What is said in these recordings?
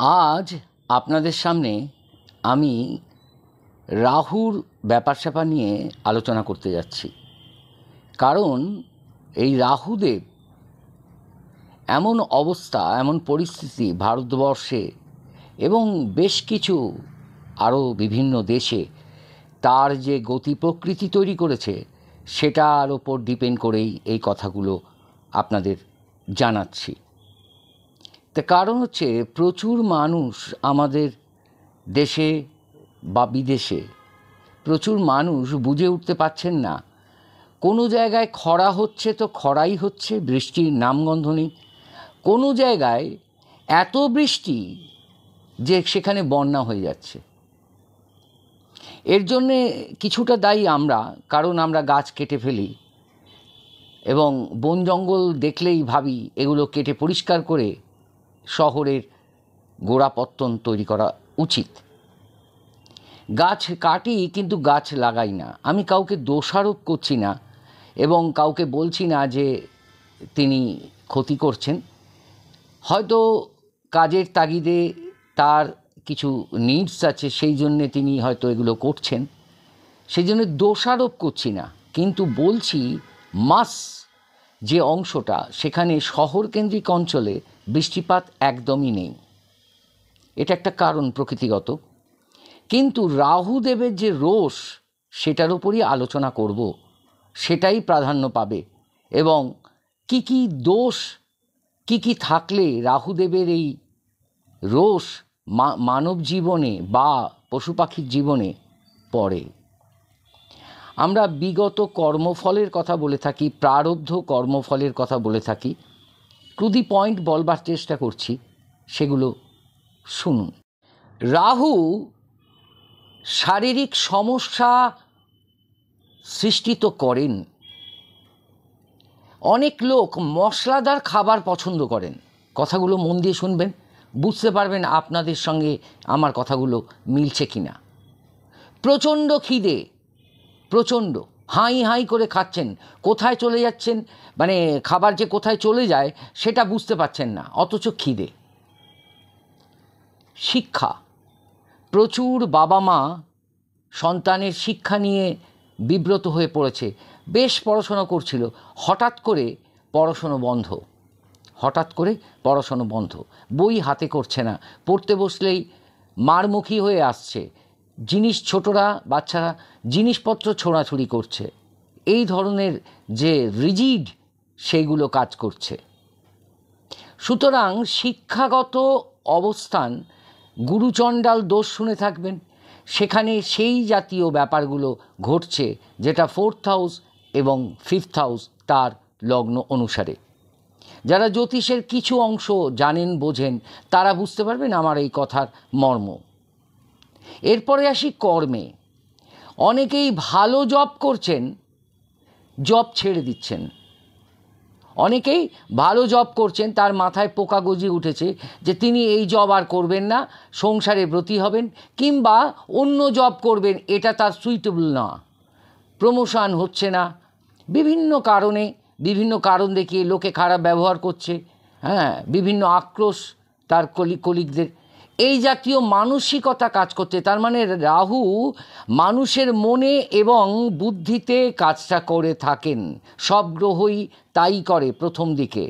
আজ আপনাদের সামনে আমি রাহুর ব্যাপার স্যাপার নিয়ে আলোচনা করতে যাচ্ছি। কারণ এই রাহুদেব এমন অবস্থা, এমন পরিস্থিতি ভারতবর্ষে এবং বেশ কিছু আরও বিভিন্ন দেশে তার যে গতি প্রকৃতি তৈরি করেছে সেটার ওপর ডিপেন্ড করেই এই কথাগুলো আপনাদের জানাচ্ছি। তার কারণ হচ্ছে প্রচুর মানুষ আমাদের দেশে বা বিদেশে প্রচুর মানুষ বুঝে উঠতে পারছেন না। কোনো জায়গায় খরা হচ্ছে তো খরাই হচ্ছে, বৃষ্টির নামগন্ধ নেই। কোনো জায়গায় এত বৃষ্টি যে সেখানে বন্যা হয়ে যাচ্ছে। এর জন্যে কিছুটা দায়ী আমরা, কারণ আমরা গাছ কেটে ফেলি এবং বন জঙ্গল দেখলেই ভাবি এগুলো কেটে পরিষ্কার করে শহরের গোড়াপত্তন তৈরি করা উচিত। গাছ কাটি কিন্তু গাছ লাগাই না। আমি কাউকে দোষারোপ করছি না এবং কাউকে বলছি না যে তিনি ক্ষতি করছেন। হয়তো কাজের তাগিদে তার কিছু নিডস আছে, সেই জন্যে তিনি হয়তো এগুলো করছেন, সেই জন্য দোষারোপ করছি না। কিন্তু বলছি মাস যে অংশটা, সেখানে শহরকেন্দ্রিক অঞ্চলে বৃষ্টিপাত একদমই নেই। এটা একটা কারণ প্রকৃতিগত। কিন্তু রাহুদেবের যে রোষ, সেটার উপরই আলোচনা করব, সেটাই প্রাধান্য পাবে। এবং কি কি দোষ, কি কি থাকলে রাহুদেবের এই রোষ মানব জীবনে বা পশু পাখির জীবনে পড়ে। আমরা বিগত কর্মফলের কথা বলে থাকি, প্রারব্ধ কর্মফলের কথা বলে থাকি। টু দি পয়েন্ট বলবার চেষ্টা করছি, সেগুলো শুনুন। রাহু শারীরিক সমস্যা সৃষ্টি তো করেন। অনেক লোক মশলাদার খাবার পছন্দ করেন। কথাগুলো মন দিয়ে শুনবেন, বুঝতে পারবেন আপনাদের সঙ্গে আমার কথাগুলো মিলছে কিনা। প্রচণ্ড খিদে, প্রচণ্ড হাই হাই করে খাচ্ছেন, কোথায় চলে যাচ্ছেন, মানে খাবার যে কোথায় চলে যায় সেটা বুঝতে পারছেন না, অথচ খিদে। শিক্ষা, প্রচুর বাবা মা সন্তানের শিক্ষা নিয়ে বিব্রত হয়ে পড়েছে। বেশ পড়াশোনা করছিল, হঠাৎ করে পড়াশোনা বন্ধ, হঠাৎ করে পড়াশোনা বন্ধ, বই হাতে করছে না, পড়তে বসলেই মারমুখী হয়ে আসছে, জিনিস ছোটরা বাচ্চারা জিনিসপত্র ছোঁড়াছুড়ি করছে, এই ধরনের যে রিজিড সেইগুলো কাজ করছে। সুতরাং শিক্ষাগত অবস্থান, গুরুচণ্ডাল দোষ শুনে থাকবেন, সেখানে সেই জাতীয় ব্যাপারগুলো ঘটছে, যেটা 4th হাউস এবং 5th হাউস তার লগ্ন অনুসারে। যারা জ্যোতিষের কিছু অংশ জানেন বোঝেন তারা বুঝতে পারবেন আমার এই কথার মর্ম। এরপরে আসি কর্মে। অনেকেই ভালো জব করছেন, জব ছেড়ে দিচ্ছেন। অনেকেই ভালো জব করছেন, তার মাথায় পোকা গজি উঠেছে যে তিনি এই জব আর করবেন না, সংসারে ব্রতী হবেন কিংবা অন্য জব করবেন, এটা তার সুইটেবল না, প্রমোশন হচ্ছে না, বিভিন্ন কারণে, বিভিন্ন কারণ দেখিয়ে লোকে খারাপ ব্যবহার করছে, বিভিন্ন আক্রোশ তার কলিগদের, এই জাতীয় মানসিকতা কাজ করছে। তার মানে রাহু মানুষের মনে এবং বুদ্ধিতে কাজটা করে থাকেন। সব গ্রহই তাই করে প্রথম দিকে,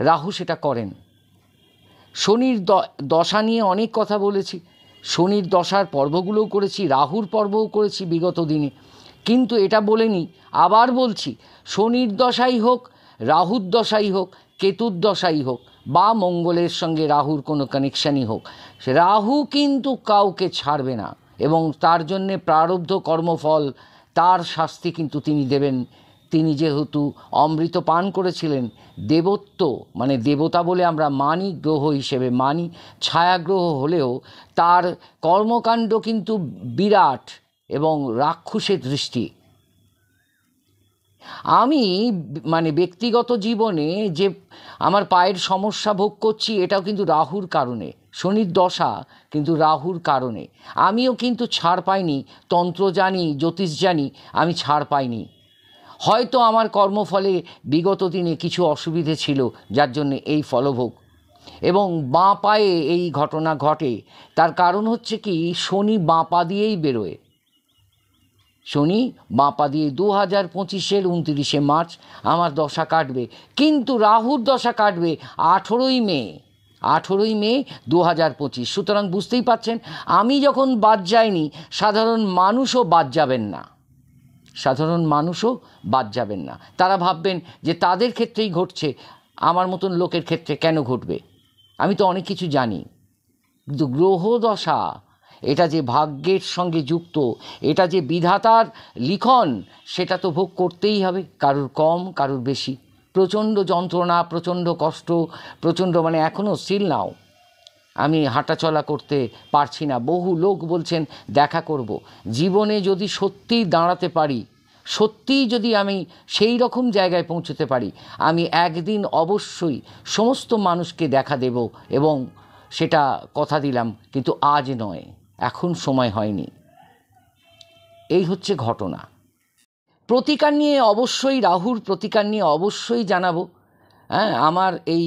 রাহু সেটা করেন। শনির দশা নিয়ে অনেক কথা বলেছি, শনির দশার পর্বগুলোও করেছি, রাহুর পর্বও করেছি বিগত দিনে। কিন্তু এটা বলিনি, আবার বলছি, শনির দশাই হোক, রাহুর দশাই হোক, কেতুর দশাই হোক বা মঙ্গলের সঙ্গে রাহুর কোনো কানেকশানই হোক, রাহু কিন্তু কাউকে ছাড়বে না এবং তার জন্যে প্রারব্ধ কর্মফল, তার শাস্তি কিন্তু তিনি দেবেন। তিনি যেহেতু অমৃত পান করেছিলেন, দেবত্ব মানে দেবতা বলে আমরা মানি, গ্রহ হিসেবে মানি, ছায়াগ্রহ হলেও তার কর্মকাণ্ড কিন্তু বিরাট এবং রাক্ষসের দৃষ্টি। আমি মানে ব্যক্তিগত জীবনে যে আমার পায়ের সমস্যা ভোগ করছি, এটাও কিন্তু রাহুর কারণে, শনির দশা কিন্তু রাহুর কারণে। আমিও কিন্তু ছাড় পাইনি, তন্ত্র জানি, জ্যোতিষ জানি, আমি ছাড় পাইনি। হয়তো আমার কর্মফলে বিগত দিনে কিছু অসুবিধে ছিল, যার জন্যে এই ফলভোগ। এবং বাঁ পায়ে এই ঘটনা ঘটে। তার কারণ হচ্ছে কি, শনি বাঁ পা দিয়েই বেরোয়, শনি বাঁ পা দিয়ে 2025-এর 29শে মার্চ আমার দশা কাটবে, কিন্তু রাহুর দশা কাটবে 18ই মে 2025। সুতরাং বুঝতেই পারছেন, আমি যখন বাদ যাইনি, সাধারণ মানুষও বাদ যাবেন না, সাধারণ মানুষও বাদ যাবেন না। তারা ভাববেন যে তাদের ক্ষেত্রেই ঘটছে, আমার মতন লোকের ক্ষেত্রে কেন ঘটবে। আমি তো অনেক কিছু জানি, কিন্তু গ্রহ দশা এটা যে ভাগ্যের সঙ্গে যুক্ত, এটা যে বিধাতার লিখন, সেটা তো ভোগ করতেই হবে, কারুর কম কারুর বেশি। প্রচণ্ড যন্ত্রণা, প্রচণ্ড কষ্ট, প্রচণ্ড, মানে এখনও স্টিল নাও আমি হাঁটাচলা করতে পারছি না। বহু লোক বলছেন দেখা করব। জীবনে যদি সত্যিই দাঁড়াতে পারি, সত্যিই যদি আমি সেই রকম জায়গায় পৌঁছতে পারি, আমি একদিন অবশ্যই সমস্ত মানুষকে দেখা দেব, এবং সেটা কথা দিলাম, কিন্তু আজ নয়, এখন সময় হয়নি। এই হচ্ছে ঘটনা। প্রতিকার নিয়ে অবশ্যই, রাহুর প্রতিকার নিয়ে অবশ্যই জানাবো। হ্যাঁ, আমার এই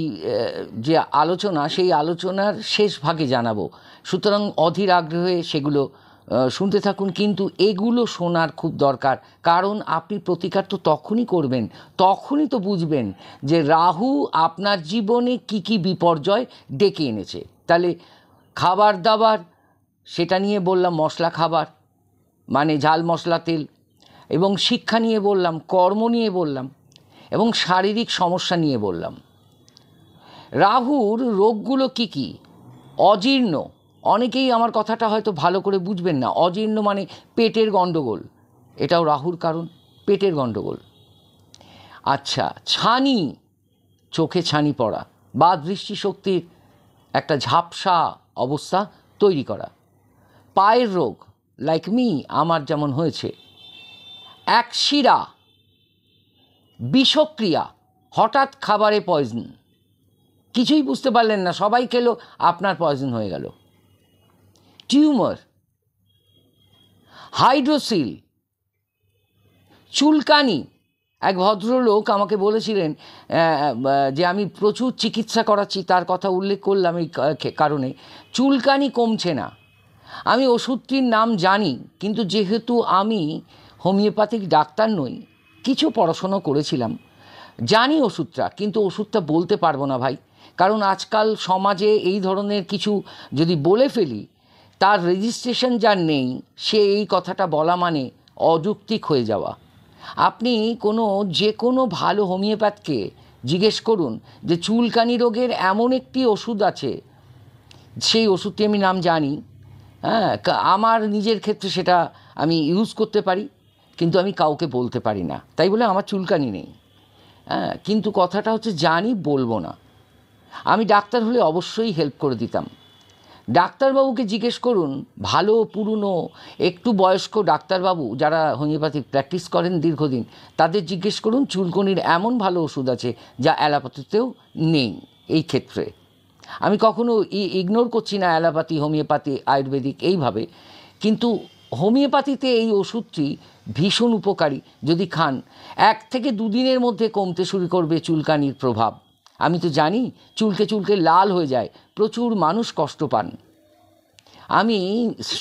যে আলোচনা, সেই আলোচনার শেষ ভাগে জানাবো। সুতরাং অধীর আগ্রহে সেগুলো শুনতে থাকুন। কিন্তু এগুলো শোনার খুব দরকার, কারণ আপনি প্রতিকার তো তখনই করবেন, তখনই তো বুঝবেন যে রাহু আপনার জীবনে কি কি বিপর্যয় ডেকে এনেছে। তাহলে খাবার দাবার, সেটা নিয়ে বললাম, মশলা খাবার মানে ঝাল মশলা তেল, এবং শিক্ষা নিয়ে বললাম, কর্ম নিয়ে বললাম, এবং শারীরিক সমস্যা নিয়ে বললাম। রাহুর রোগগুলো কি কি? অজীর্ণ, অনেকেই আমার কথাটা হয়তো ভালো করে বুঝবেন না। অজীর্ণ মানে পেটের গণ্ডগোল, এটাও রাহুর কারণ, পেটের গণ্ডগোল। আচ্ছা, ছানি, চোখে ছানি পড়া বা দৃষ্টিশক্তির একটা ঝাপসা অবস্থা তৈরি করা। পায়ের রোগ, লাইক মি, আমার যেমন হয়েছে। একশিরা, বিষক্রিয়া, হঠাৎ খাবারে পয়জন, কিছুই বুঝতে পারলেন না, সবাই খেলো, আপনার পয়জন হয়ে গেল। টিউমার, হাইড্রোসিল, চুলকানি। এক ভদ্রলোক আমাকে বলেছিলেন যে আমি প্রচুর চিকিৎসা করাচ্ছি, তার কথা উল্লেখ করলাম এই কারণে, চুলকানি কমছে না। আমি ওষুধটির নাম জানি, কিন্তু যেহেতু আমি হোমিওপ্যাথিক ডাক্তার নই, কিছু পড়াশোনা করেছিলাম, জানি ওষুধটা, কিন্তু ওষুধটা বলতে পারবো না ভাই। কারণ আজকাল সমাজে এই ধরনের কিছু যদি বলে ফেলি, তার রেজিস্ট্রেশন যার নেই, সে এই কথাটা বলা মানে অযৌক্তিক হয়ে যাওয়া। আপনি যে কোনো ভালো হোমিওপ্যাথকে জিজ্ঞেস করুন যে চুলকানি রোগের এমন একটি ওষুধ আছে, সেই ওষুধটি আমি নাম জানি। হ্যাঁ, আমার নিজের ক্ষেত্রে সেটা আমি ইউজ করতে পারি, কিন্তু আমি কাউকে বলতে পারি না, তাই বলে আমার চুলকানি নেই। হ্যাঁ, কিন্তু কথাটা হচ্ছে জানি, বলবো না। আমি ডাক্তার হলে অবশ্যই হেল্প করে দিতাম। ডাক্তারবাবুকে জিজ্ঞেস করুন, ভালো পুরনো একটু বয়স্ক ডাক্তারবাবু যারা হোমিওপ্যাথিক প্র্যাকটিস করেন দীর্ঘদিন, তাদের জিজ্ঞেস করুন চুলকনির এমন ভালো ওষুধ আছে যা অ্যালোপ্যাথিতেও নেই। এই ক্ষেত্রে আমি কখনো ইগনোর করছি না অ্যালোপ্যাথি, হোমিওপ্যাথি, আয়ুর্বেদিক এইভাবে, কিন্তু হোমিওপ্যাথিতে এই ওষুধটি ভীষণ উপকারী। যদি খান, 1 থেকে 2 দিনের মধ্যে কমতে শুরু করবে চুলকানির প্রভাব। আমি তো জানি, চুলকে চুলকে লাল হয়ে যায়, প্রচুর মানুষ কষ্ট পান। আমি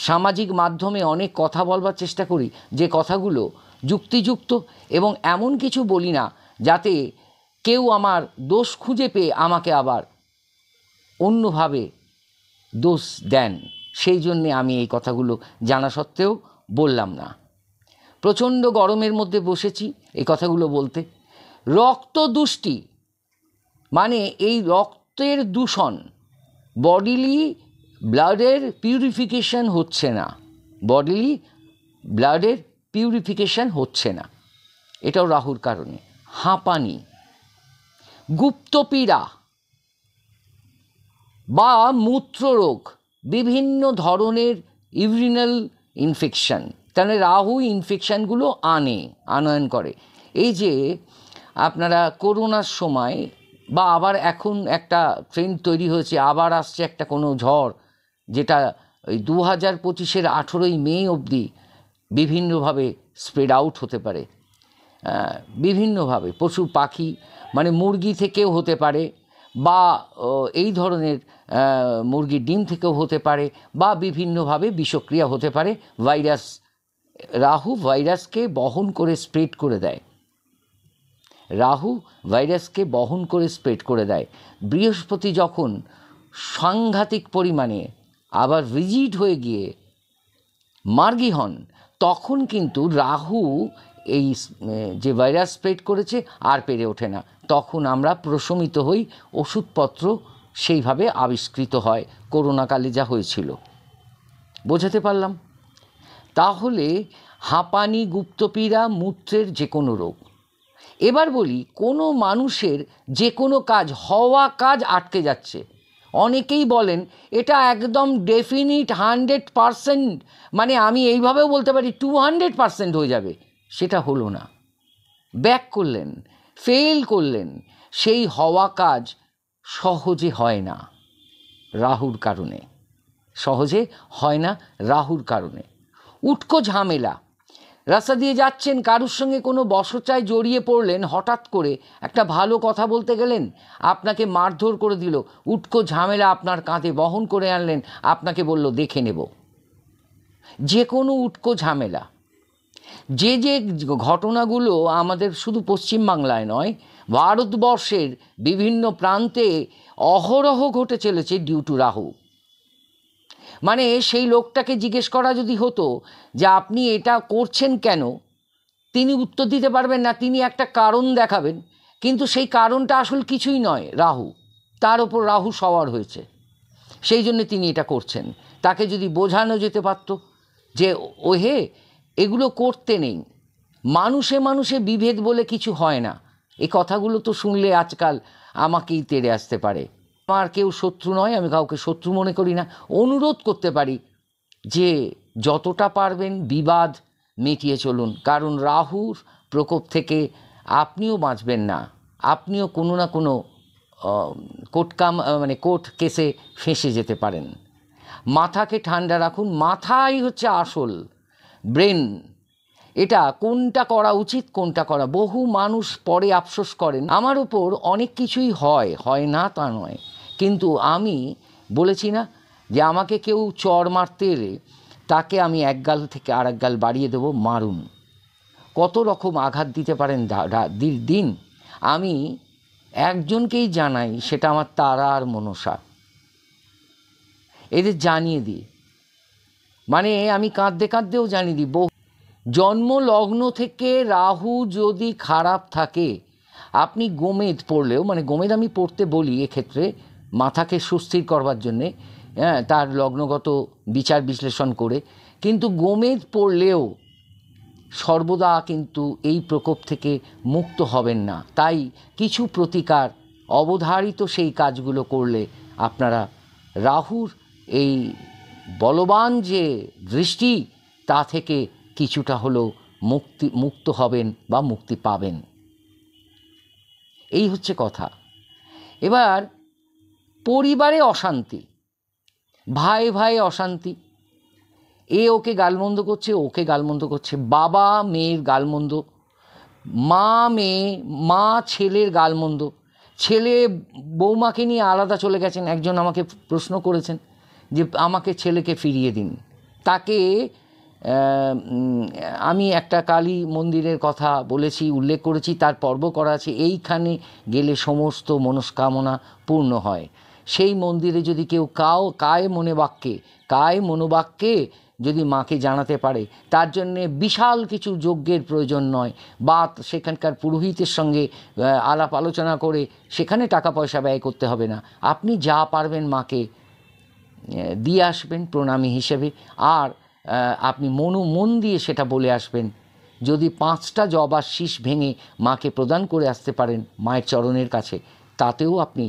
সামাজিক মাধ্যমে অনেক কথা বলবার চেষ্টা করি, যে কথাগুলো যুক্তিযুক্ত, এবং এমন কিছু বলি না যাতে কেউ আমার দোষ খুঁজে পেয়ে আমাকে আবার অন্যভাবে দোষ দেন। সেই জন্যে আমি এই কথাগুলো জানা সত্ত্বেও বললাম না। প্রচণ্ড গরমের মধ্যে বসেছি এই কথাগুলো বলতে। রক্তদুষ্টি মানে এই রক্তের দূষণ, বডিলি ব্লাডের পিউরিফিকেশন হচ্ছে না, বডিলি ব্লাডের পিউরিফিকেশন হচ্ছে না, এটাও রাহুর কারণে। হাঁপানি, গুপ্তপীড়া বা মূত্ররোগ, বিভিন্ন ধরনের ইউরিনাল ইনফেকশন। তাহলে রাহু ইনফেকশানগুলো আনয়ন করে। এই যে আপনারা করোনার সময়, বা আবার এখন একটা ট্রেন্ড তৈরি হয়েছে, আবার আসছে একটা কোনো ঝড়, যেটা ওই 2025-এর 18ই মে অবধি বিভিন্নভাবে স্প্রেড আউট হতে পারে। বিভিন্নভাবে পশু পাখি, মানে মুরগি থেকেও হতে পারে, বা এই ধরনের মুরগির ডিম থেকেও হতে পারে, বা বিভিন্নভাবে বিষক্রিয়া হতে পারে। ভাইরাস, রাহু ভাইরাসকে বহন করে স্প্রেড করে দেয়, রাহু ভাইরাসকে বহন করে স্প্রেড করে দেয়। বৃহস্পতি যখন সাংঘাতিক পরিমাণে আবার রিজিড হয়ে গিয়ে মার্গী হন, তখন কিন্তু রাহু এই যে ভাইরাস স্প্রেড করেছে আর পেরে ওঠে না। তখন আমরা প্রশমিত হই, ওষুধপত্র সেইভাবে আবিষ্কৃত হয়, করোনাকালে যা হয়েছিল। বোঝাতে পারলাম? তাহলে হাঁপানি, গুপ্তপীড়া, মূত্রের যে কোনো রোগ। এবার বলি, কোনো মানুষের যে কোনো কাজ, হওয়া কাজ আটকে যাচ্ছে। অনেকেই বলেন এটা একদম ডেফিনিট 100%, মানে আমি এইভাবেও বলতে পারি 200% হয়ে যাবে। সেটা হলো না, ব্যাক করলেন, ফেল করলেন। সেই হওয়া কাজ সহজে হয় না রাহুর কারণে, সহজে হয় না রাহুর কারণে। উটকো ঝামেলা, রাস্তা দিয়ে যাচ্ছেন, কারুর সঙ্গে কোনো বচসায় জড়িয়ে পড়লেন, হঠাৎ করে একটা ভালো কথা বলতে গেলেন, আপনাকে মারধর করে দিল, উটকো ঝামেলা আপনার কাঁধে বহন করে আনলেন, আপনাকে বলল দেখে নেব। যে কোনো উটকো ঝামেলা, যে যে ঘটনাগুলো আমাদের শুধু পশ্চিমবাংলায় নয়, ভারতবর্ষের বিভিন্ন প্রান্তে অহরহ ঘটে চলেছে ডিউ টু রাহু। মানে সেই লোকটাকে জিজ্ঞেস করা যদি হতো যে আপনি এটা করছেন কেন, তিনি উত্তর দিতে পারবেন না, তিনি একটা কারণ দেখাবেন, কিন্তু সেই কারণটা আসল কিছুই নয়, রাহু, তার ওপর রাহু সওয়ার হয়েছে, সেই জন্য তিনি এটা করছেন। তাকে যদি বোঝানো যেতে পারত যে ওহে এগুলো করতে নেই, মানুষে মানুষে বিভেদ বলে কিছু হয় না। এই কথাগুলো তো শুনলে আজকাল আমাকেই তেড়ে আসতে পারে। আমার কেউ শত্রু নয়, আমি কাউকে শত্রু মনে করি না। অনুরোধ করতে পারি যে যতটা পারবেন বিবাদ মিটিয়ে চলুন, কারণ রাহুর প্রকোপ থেকে আপনিও বাঁচবেন না, আপনিও কোনো না কোনো কোর্ট কেসে ফেঁসে যেতে পারেন। মাথাকে ঠান্ডা রাখুন, মাথাই হচ্ছে আসল ব্রেন। এটা কোনটা করা উচিত, কোনটা করা, বহু মানুষ পরে আফসোস করেন। আমার উপর অনেক কিছুই হয় না তা নয়, কিন্তু আমি বলেছি না যে আমাকে কেউ চড় মারতে এলে তাকে আমি এক গাল থেকে আর এক গাল বাড়িয়ে দেবো, মারুন। কত রকম আঘাত দিতে পারেন দিন। আমি একজনকেই জানাই, সেটা আমার তারা আর মনসা, এদের জানিয়ে দিই, মানে আমি কাঁদতে কাঁদতেও জানিয়ে দিই। জন্ম লগ্ন থেকে রাহু যদি খারাপ থাকে, আপনি গোমেদ পড়লেও, মানে গোমেদ আমি পড়তে বলি এক্ষেত্রে মাথাকে সুস্থির করবার জন্যে, হ্যাঁ, তার লগ্নগত বিচার বিশ্লেষণ করে, কিন্তু গোমেদ পড়লেও সর্বদা কিন্তু এই প্রকোপ থেকে মুক্ত হবেন না। তাই কিছু প্রতিকার অবধারিত সেই কাজগুলো করলে আপনারা রাহুর এই বলবান যে দৃষ্টি, তা থেকে কিছুটা হলেও মুক্ত হবেন বা মুক্তি পাবেন। এই হচ্ছে কথা। এবার পরিবারে অশান্তি, ভাই ভাই অশান্তি, এ ওকে গালমন্দ করছে, ওকে গালমন্দ করছে, বাবা মেয়ের গালমন্দ, মা ছেলের গালমন্দ, ছেলে বৌমাকে নিয়ে আলাদা চলে গেছেন। একজন আমাকে প্রশ্ন করেছেন যে আমাকে ছেলেকে ফিরিয়ে দিন। তাকে আমি একটা কালী মন্দিরের কথা বলেছি, উল্লেখ করেছি, তার পর্ব করা আছে, এইখানে গেলে সমস্ত মনস্কামনা পূর্ণ হয়। সেই মন্দিরে যদি কেউ কায় মনোবাক্যে যদি মাকে জানাতে পারে, তার জন্যে বিশাল কিছু যজ্ঞের প্রয়োজন নয়, বা সেখানকার পুরোহিতের সঙ্গে আলাপ আলোচনা করে সেখানে টাকা পয়সা ব্যয় করতে হবে না। আপনি যা পারবেন মাকে দিয়ে আসবেন প্রণামী হিসেবে, আর আপনি মন দিয়ে সেটা বলে আসবেন। যদি 5টা জবার শীষ ভেঙে মাকে প্রদান করে আসতে পারেন মায়ের চরণের কাছে, তাতেও আপনি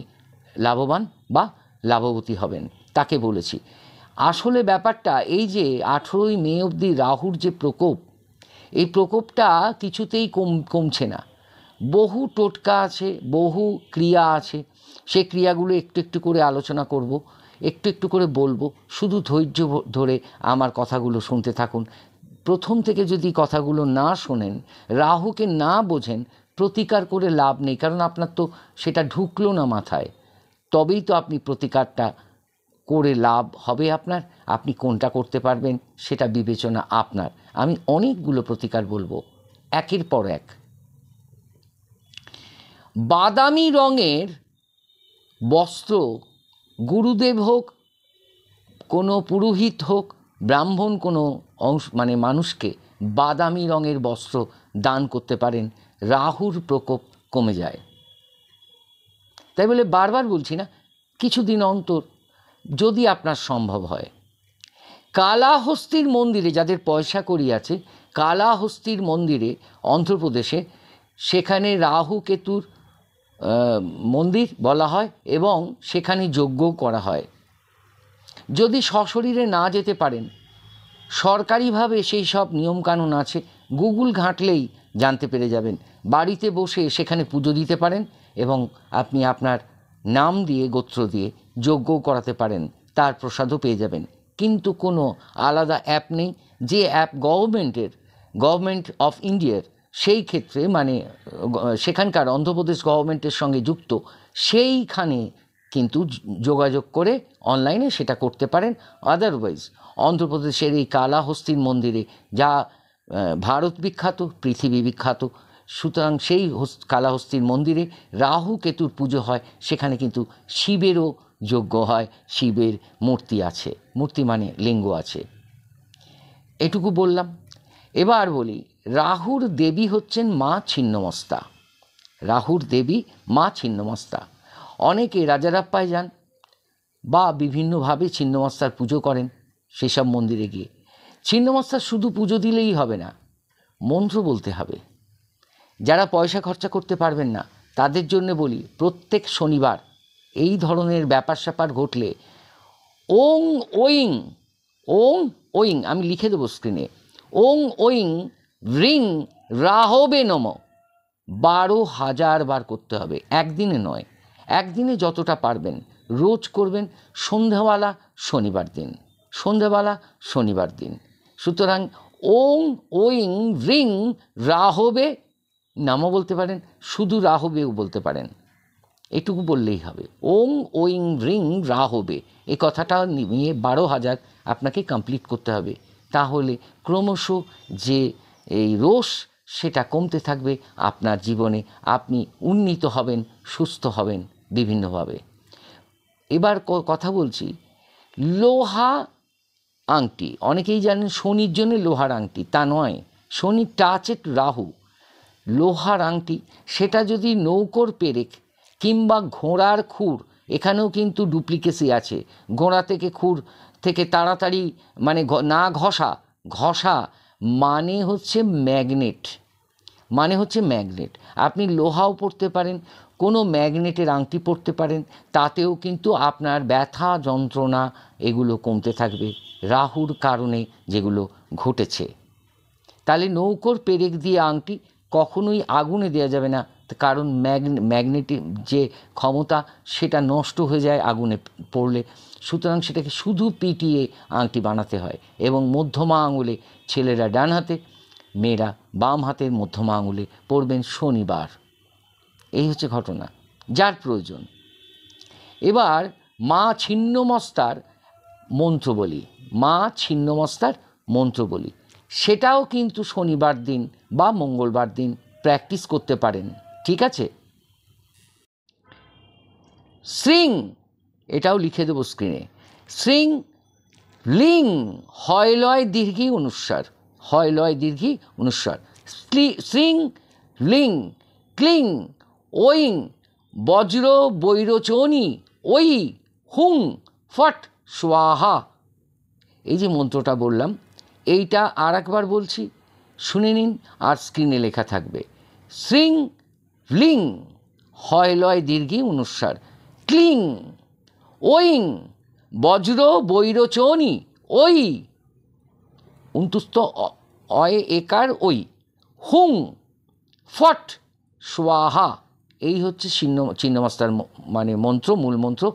লাভবান বা লাভবতী হবেন, তাকে বলেছি। আসলে ব্যাপারটা এই যে 18ই মে অবধি রাহুর যে প্রকোপ, এই প্রকোপটা কিছুতেই কমছে না। বহু টোটকা আছে, বহু ক্রিয়া আছে, সেই ক্রিয়াগুলো একটু একটু করে আলোচনা করব, একটু একটু করে বলবো। শুধু ধৈর্য ধরে আমার কথাগুলো শুনতে থাকুন। প্রথম থেকে যদি কথাগুলো না শোনেন, রাহুকে না বোঝেন, প্রতিকার করে লাভ নেই, কারণ আপনার তো সেটা ঢুকলো না মাথায়। তবেই তো আপনি প্রতিকারটা করে লাভ হবে আপনার। আপনি কোনটা করতে পারবেন সেটা বিবেচনা আপনার। আমি অনেকগুলো প্রতিকার বলবো একের পর এক। বাদামি রঙের বস্ত্র, গুরুদেব হোক, কোনো পুরোহিত হোক, ব্রাহ্মণ কোনো অংশ মানে মানুষকে বাদামি রঙের বস্ত্র দান করতে পারেন, রাহুর প্রকোপ কমে যায়। তাই বলে বারবার বলছি না, কিছুদিন অন্তর যদি আপনার সম্ভব হয়। কালাহস্তির মন্দিরে, যাদের পয়সা কড়ি আছে, কালাহস্তির মন্দিরে অন্ধ্রপ্রদেশে, সেখানে রাহু কেতুর মন্দির বলা হয় এবং সেখানে যজ্ঞ করা হয়। যদি সশরীরে না যেতে পারেন, সরকারিভাবে সেই সব নিয়মকানুন আছে, গুগল ঘাঁটলেই জানতে পেরে যাবেন। বাড়িতে বসে সেখানে পুজো দিতে পারেন এবং আপনি আপনার নাম দিয়ে, গোত্র দিয়ে যজ্ঞ করাতে পারেন, তার প্রসাদও পেয়ে যাবেন। কিন্তু কোনো আলাদা অ্যাপ নেই। যে অ্যাপ গভর্নমেন্ট অফ ইন্ডিয়ার, সেই ক্ষেত্রে মানে সেখানকার অন্ধ্রপ্রদেশ গভর্নমেন্টের সঙ্গে যুক্ত, সেইখানে কিন্তু যোগাযোগ করে অনলাইনে সেটা করতে পারেন। আদারওয়াইজ অন্ধ্রপ্রদেশের এই কালাহস্তির মন্দিরে, যা ভারত বিখ্যাত, পৃথিবী বিখ্যাত, সুতরাং সেই কালাহস্তির মন্দিরে রাহু কেতুর পুজো হয়। সেখানে কিন্তু শিবেরও যজ্ঞ হয়, শিবের মূর্তি আছে, মূর্তি মানে লিঙ্গ আছে। এটুকু বললাম। এবার বলি, রাহুর দেবী হচ্ছেন মা ছিন্নমস্তা। রাহুর দেবী মা ছিন্নমস্তা। অনেকে রাজারাপ্পায় যান বা বিভিন্নভাবে ছিন্নমস্তার পুজো করেন সেসব মন্দিরে গিয়ে। ছিন্নমস্তার শুধু পুজো দিলেই হবে না, মন্ত্র বলতে হবে। যারা পয়সা খরচা করতে পারবেন না তাদের জন্য বলি, প্রত্যেক শনিবার এই ধরনের ব্যাপার স্যাপার ঘটলে ওং ওইং, ওং ওইং, আমি লিখে দেবো স্ক্রিনে, ওং ওইং রিং রাহবে নম 12,000 বার করতে হবে। একদিনে নয়, একদিনে যতটা পারবেন রোজ করবেন। সন্ধ্যাবেলা শনিবার দিন, সন্ধ্যাবেলা শনিবার দিন। সুতরাং ওং ওইং রিং রাহবে নামও বলতে পারেন, শুধু রাহবেও বলতে পারেন, এটুকু বললেই হবে। ওং ওইং রিং রাহবে, এই কথাটা নিয়ে 12,000 আপনাকে কমপ্লিট করতে হবে। তাহলে ক্রমশ যে এই রোষ সেটা কমতে থাকবে আপনার জীবনে, আপনি উন্নীত হবেন, সুস্থ হবেন বিভিন্নভাবে। এবার কথা বলছি লোহা আংটি। অনেকেই জানেন শনির জন্য লোহার আংটি, তা নয়। শনি টাচেট রাহু। লোহার আংটি, সেটা যদি নৌকোর পেরেক কিংবা ঘোড়ার খুর, এখানেও কিন্তু ডুপ্লিকেসি আছে। ঘোড়া থেকে খুর থেকে তাড়াতাড়ি মানে না ঘষা, ঘষা মানে হচ্ছে ম্যাগনেট, মানে হচ্ছে ম্যাগনেট। আপনি লোহাও পরতে পারেন, কোনো ম্যাগনেটের আংটি পরতে পারেন, তাতেও কিন্তু আপনার ব্যথা যন্ত্রণা এগুলো কমতে থাকবে রাহুর কারণে যেগুলো ঘটেছে। তাহলে নৌকোর পেরেক দিয়ে আংটি কখনোই আগুনে দেওয়া যাবে না, কারণ ম্যাগনেটিক যে ক্ষমতা সেটা নষ্ট হয়ে যায় আগুনে পড়লে। সুতরাং সেটাকে শুধু পিটিয়ে আংটি বানাতে হয় এবং মধ্যমা আঙুলে, ছেলেরা ডান হাতে, মেয়েরা বাম হাতের মধ্যমা আঙুলে পরবেন শনিবার। এই হচ্ছে ঘটনা, যার প্রয়োজন। এবার মা ছিন্নমস্তার মন্ত্র বলি, মা ছিন্নমস্তার মন্ত্র বলি, সেটাও কিন্তু শনিবার দিন বা মঙ্গলবার দিন প্র্যাকটিস করতে পারেন, ঠিক আছে? শ্রিং, এটাও লিখে দেবো স্ক্রিনে, শ্রিং লিং হয়লয় দীর্ঘি অনুস্বার, হয়লয় দীর্ঘি অনুস্বার, শ্রিং লিং ক্লিং ওইং বজ্র বৈরোচনী ওই হুং ফট স্বাহা। এই যে মন্ত্রটা বললাম, এইটা আর একবার বলছি, শুনে নিন, আর স্ক্রিনে লেখা থাকবে। শ্রিং লিং হয়লয় দীর্ঘি অনুস্বার, ক্লিং ওইং বজ্র বৈরোচনী ওই অন্তুস্থ অয় একার ওই হুং ফট স্বাহা। এই হচ্ছে ছিন্নমস্তার মানে মন্ত্র, মূল মন্ত্র।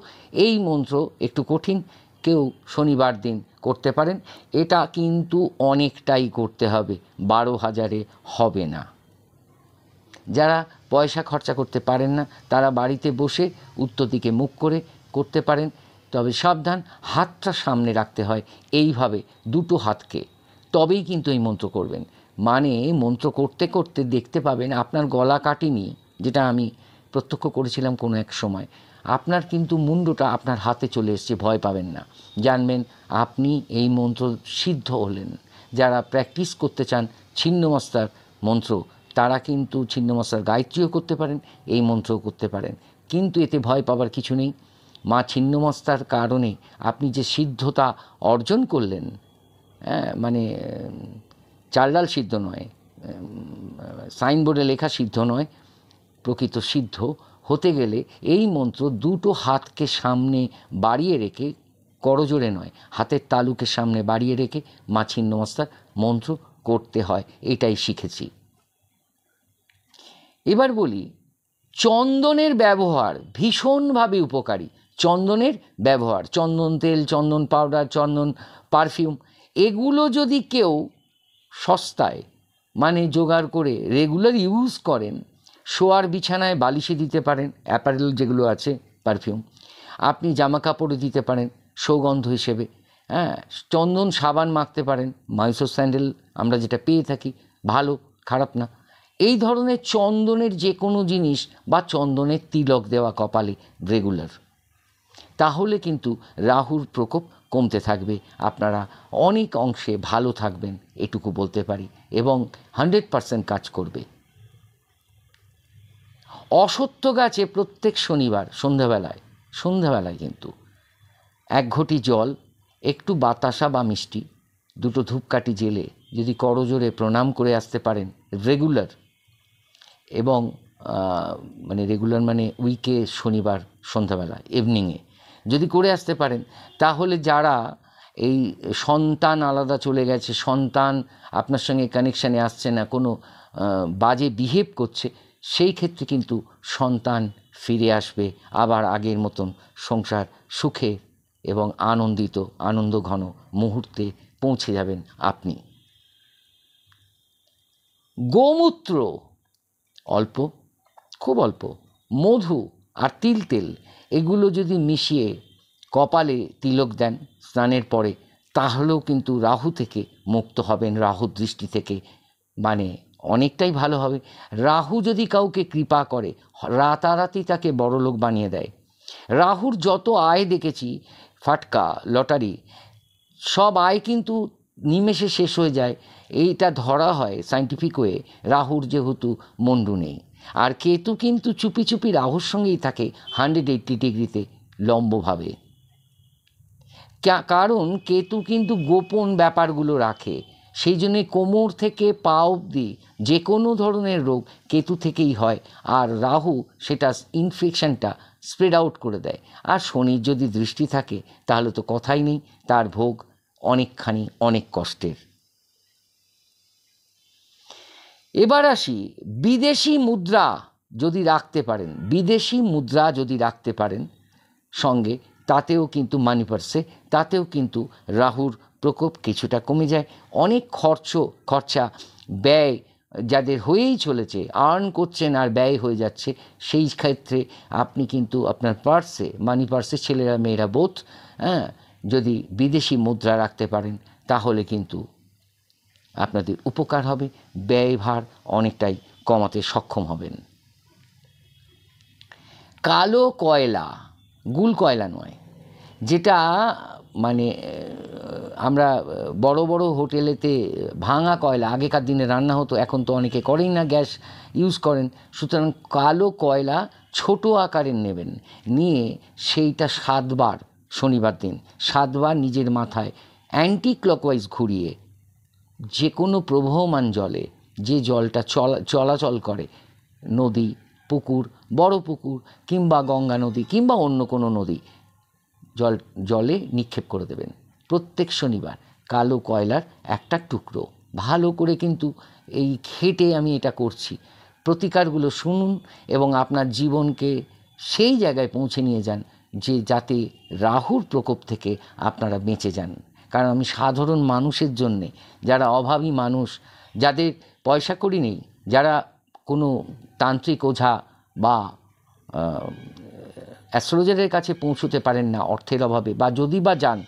এই মন্ত্র একটু কঠিন, কেউ শনিবার দিন করতে পারেন। এটা কিন্তু অনেকটাই করতে হবে, 12,000-এ হবে না। যারা পয়সা খরচা করতে পারেন না তারা বাড়িতে বসে উত্তর দিকে মুখ করে করতে পারেন। তবে সাবধান, হাতটা সামনে রাখতে হয় এইভাবে, দুটো হাতকে, তবেই কিন্তু এই মন্ত্র করবেন। মানে মন্ত্র করতে করতে দেখতে পাবেন আপনার গলা কাটেনি, যেটা আমি প্রত্যক্ষ করেছিলাম কোনো এক সময়। আপনার কিন্তু মুন্ডটা আপনার হাতে চলে এসছে, ভয় পাবেন না। জানবেন আপনি এই মন্ত্র সিদ্ধ হলেন। যারা প্র্যাকটিস করতে চান ছিন্নমস্তার মন্ত্র, তারা কিন্তু ছিন্নমস্তার গায়ত্রীও করতে পারেন, এই মন্ত্রও করতে পারেন। কিন্তু এতে ভয় পাবার কিছু নেই। মা ছিন্নমস্তার কারণে আপনি যে সিদ্ধতা অর্জন করলেন, মানে চাল ডাল সিদ্ধ নয়, সাইনবোর্ডে লেখা সিদ্ধ নয়, প্রকৃত সিদ্ধ হতে গেলে এই মন্ত্র দুটো হাতকে সামনে বাড়িয়ে রেখে, করজোড়ে নয়, হাতের তালুকে সামনে বাড়িয়ে রেখে মা ছিন্নমস্তার মন্ত্র করতে হয়। এটাই শিখেছি। এবার বলি, চন্দনের ব্যবহার ভীষণভাবে উপকারী। চন্দনের ব্যবহার, চন্দন তেল, চন্দন পাউডার, চন্দন পারফিউম, এগুলো যদি কেউ সস্তায় মানে জোগাড় করে রেগুলার ইউজ করেন, শোয়ার বিছানায় বালিশে দিতে পারেন। অ্যাপারেল যেগুলো আছে পারফিউম, আপনি জামা কাপড়ে দিতে পারেন সৌগন্ধ হিসেবে। চন্দন সাবান মাখতে পারেন, মাইসোর স্যান্ডেল আমরা যেটা পেয়ে থাকি, ভালো, খারাপ না। এই ধরনের চন্দনের যে কোনো জিনিস বা চন্দনের তিলক দেওয়া কপালে রেগুলার, তাহলে কিন্তু রাহুর প্রকোপ কমতে থাকবে, আপনারা অনেক অংশে ভালো থাকবেন, এটুকু বলতে পারি, এবং 100% কাজ করবে। অশ্বত্থ গাছে প্রত্যেক শনিবার সন্ধ্যাবেলায় কিন্তু 1 ঘটি জল, একটু বাতাসা বা মিষ্টি, দুটো ধূপকাঠি জেলে যদি করজোড়ে প্রণাম করে আসতে পারেন রেগুলার, এবং মানে রেগুলার মানে উইকে শনিবার সন্ধ্যাবেলা ইভিনিংয়ে যদি করে আসতে পারেন, তাহলে যারা এই সন্তান আলাদা চলে গেছে, সন্তান আপনার সঙ্গে কানেকশানে আসছে না, কোনো বাজে বিহেভ করছে, সেই ক্ষেত্রে কিন্তু সন্তান ফিরে আসবে, আবার আগের মতন সংসার সুখে এবং আনন্দ ঘন মুহূর্তে পৌঁছে যাবেন আপনি। গোমূত্র অল্প, খুব অল্প, মধু আর তেল এগুলো যদি মিশিয়ে কপালে তিলক দেন স্নানের পরে, তাহলেও কিন্তু রাহু থেকে মুক্ত হবেন, রাহুর দৃষ্টি থেকে মানে অনেকটাই ভালো হবে। রাহু যদি কাউকে কৃপা করে, রাতারাতি তাকে বড়লোক বানিয়ে দেয়। রাহুর যত আয় দেখেছি, ফাটকা, লটারি, সব আয় কিন্তু নিমেষে শেষ হয়ে যায়। এইটা ধরা হয় সায়েন্টিফিক ওয়ে, রাহুর যেহেতু মন্ডু নেই। আর কেতু কিন্তু চুপি চুপি রাহুর সঙ্গেই থাকে 180 ডিগ্রিতে লম্বভাবে, কারণ কেতু কিন্তু গোপন ব্যাপারগুলো রাখে। সেই জন্যে কোমর থেকে পা অবধি যে কোনো ধরনের রোগ কেতু থেকেই হয়, আর রাহু সেটা ইনফেকশনটা স্প্রেড আউট করে দেয়। আর শনির যদি দৃষ্টি থাকে তাহলে তো কথাই নেই, তার ভোগ অনেকখানি, অনেক কষ্টের। এবার আসি, বিদেশি মুদ্রা যদি রাখতে পারেন সঙ্গে, তাতেও কিন্তু মানি পার্সে, তাতেও কিন্তু রাহুর প্রকোপ কিছুটা কমে যায়। অনেক খরচা ব্যয় যাদের হয়েই চলেছে, আর্ন করছেন আর ব্যয় হয়ে যাচ্ছে, সেই ক্ষেত্রে আপনি কিন্তু আপনার পার্সে, মানি পার্সে, ছেলেরা মেয়েরা বোথ, যদি বিদেশি মুদ্রা রাখতে পারেন তাহলে কিন্তু আপনাদের উপকার হবে, ব্যয়ভার অনেকটাই কমাতে সক্ষম হবেন। কালো কয়লা, গুল কয়লা নয়, যেটা মানে আমরা বড় বড় হোটেলেতে ভাঙা কয়লা, আগেকার দিনে রান্না হতো, এখন তো অনেকে করেই না, গ্যাস ইউজ করেন। সুতরাং কালো কয়লা ছোট আকারের নেবেন, নিয়ে সেইটা 7 বার, শনিবার দিন 7 বার নিজের মাথায় অ্যান্টি ক্লকওয়াইজ ঘুরিয়ে যে কোনো প্রবহমান জলে, যে জলটা চলাচল করে, নদী, পুকুর, বড় পুকুর কিংবা গঙ্গা নদী কিংবা অন্য কোনো নদী, জলে নিক্ষেপ করে দেবেন প্রত্যেক শনিবার। কালো কয়লার একটা টুকরো, ভালো করে কিন্তু এই খেটে আমি এটা করছি, প্রতিকারগুলো শুনুন এবং আপনার জীবনকে সেই জায়গায় পৌঁছে নিয়ে যান যে যাতে রাহুর প্রকোপ থেকে আপনারা বেঁচে যান। কারণ আমি সাধারণ মানুষের জন্যে, যারা অভাবী মানুষ, যাদের পয়সা কড়ি নেই, যারা কোনো তান্ত্রিক ওঝা বা অ্যাস্ট্রোলজারের কাছে পৌঁছতে পারেন না অর্থের অভাবে, বা যদি বা যান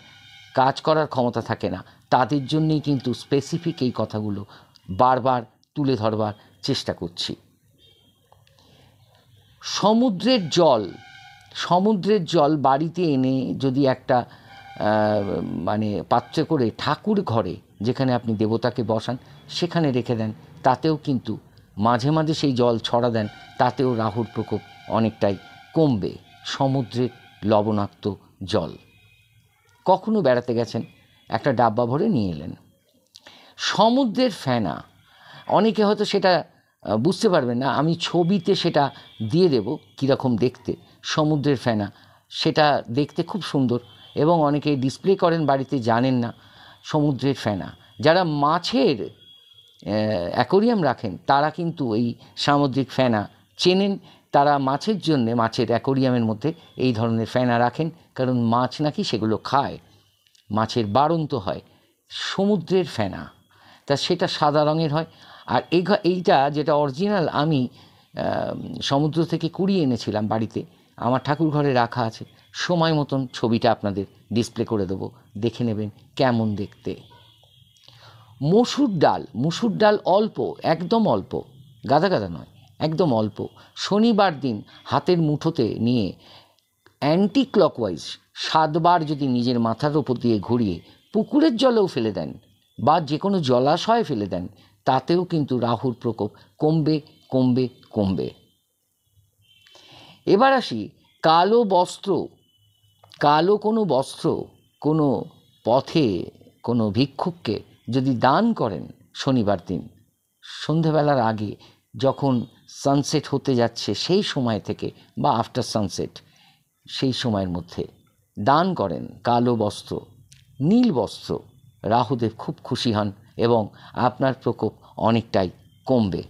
কাজ করার ক্ষমতা থাকে না, তাদের জন্যেই কিন্তু স্পেসিফিক এই কথাগুলো বারবার তুলে ধরবার চেষ্টা করছি। সমুদ্রের জল বাড়িতে এনে যদি একটা মানে পাত্রে করে ঠাকুর ঘরে, যেখানে আপনি দেবতাকে বসান, সেখানে রেখে দেন, তাতেও কিন্তু মাঝে মাঝে সেই জল ছড়া দেন, তাতেও রাহুর প্রকোপ অনেকটাই কমবে। সমুদ্রের লবণাক্ত জল কখনো বেড়াতে গেছেন, একটা ডাব্বা ভরে নিয়ে এলেন। সমুদ্রের ফেনা, অনেকে হয়তো সেটা বুঝতে পারবেন না, আমি ছবিতে সেটা দিয়ে দেব কীরকম দেখতে। সমুদ্রের ফেনা, সেটা দেখতে খুব সুন্দর এবং অনেকে ডিসপ্লে করেন বাড়িতে, জানেন না। সমুদ্রের ফেনা, যারা মাছের অ্যাকোরিয়াম রাখেন তারা কিন্তু এই সামুদ্রিক ফেনা চেনেন। তারা মাছের জন্যে মাছের অ্যাকোরিয়ামের মধ্যে এই ধরনের ফেনা রাখেন, কারণ মাছ নাকি সেগুলো খায়, মাছের বাড়ন্ত হয়। সমুদ্রের ফেনা, তা সেটা সাদা রঙের হয়। আর এইটা যেটা অরিজিনাল, আমি সমুদ্র থেকে কুড়িয়ে এনেছিলাম বাড়িতে, আমার ঠাকুর ঘরে রাখা আছে। সময় মতন ছবিটা আপনাদের ডিসপ্লে করে দেবো, দেখে নেবেন কেমন দেখতে। মুসুর ডাল অল্প, একদম অল্প, গাদা গাদা নয়, একদম অল্প, শনিবার দিন হাতের মুঠোতে নিয়ে অ্যান্টি ক্লকওয়াইজ 7 বার যদি নিজের মাথার ওপর দিয়ে ঘুরিয়ে পুকুরের জলেও ফেলে দেন বা যে কোনো জলাশয়ে ফেলে দেন, তাতেও কিন্তু রাহুর প্রকোপ কমবে কমবে কমবে। এবার আসি, কালো কোনো বস্ত্র কোনো পথে কোনো ভিক্ষুককে যদি দান করেন শনিবার দিন সন্ধেবেলার আগে, যখন সানসেট হতে যাচ্ছে সেই সময় থেকে বা আফটার সানসেট, সেই সময়ের মধ্যে দান করেন কালো বস্ত্র, নীল বস্ত্র, রাহুদেব খুব খুশি হন এবং আপনার প্রকোপ অনেকটাই কমবে।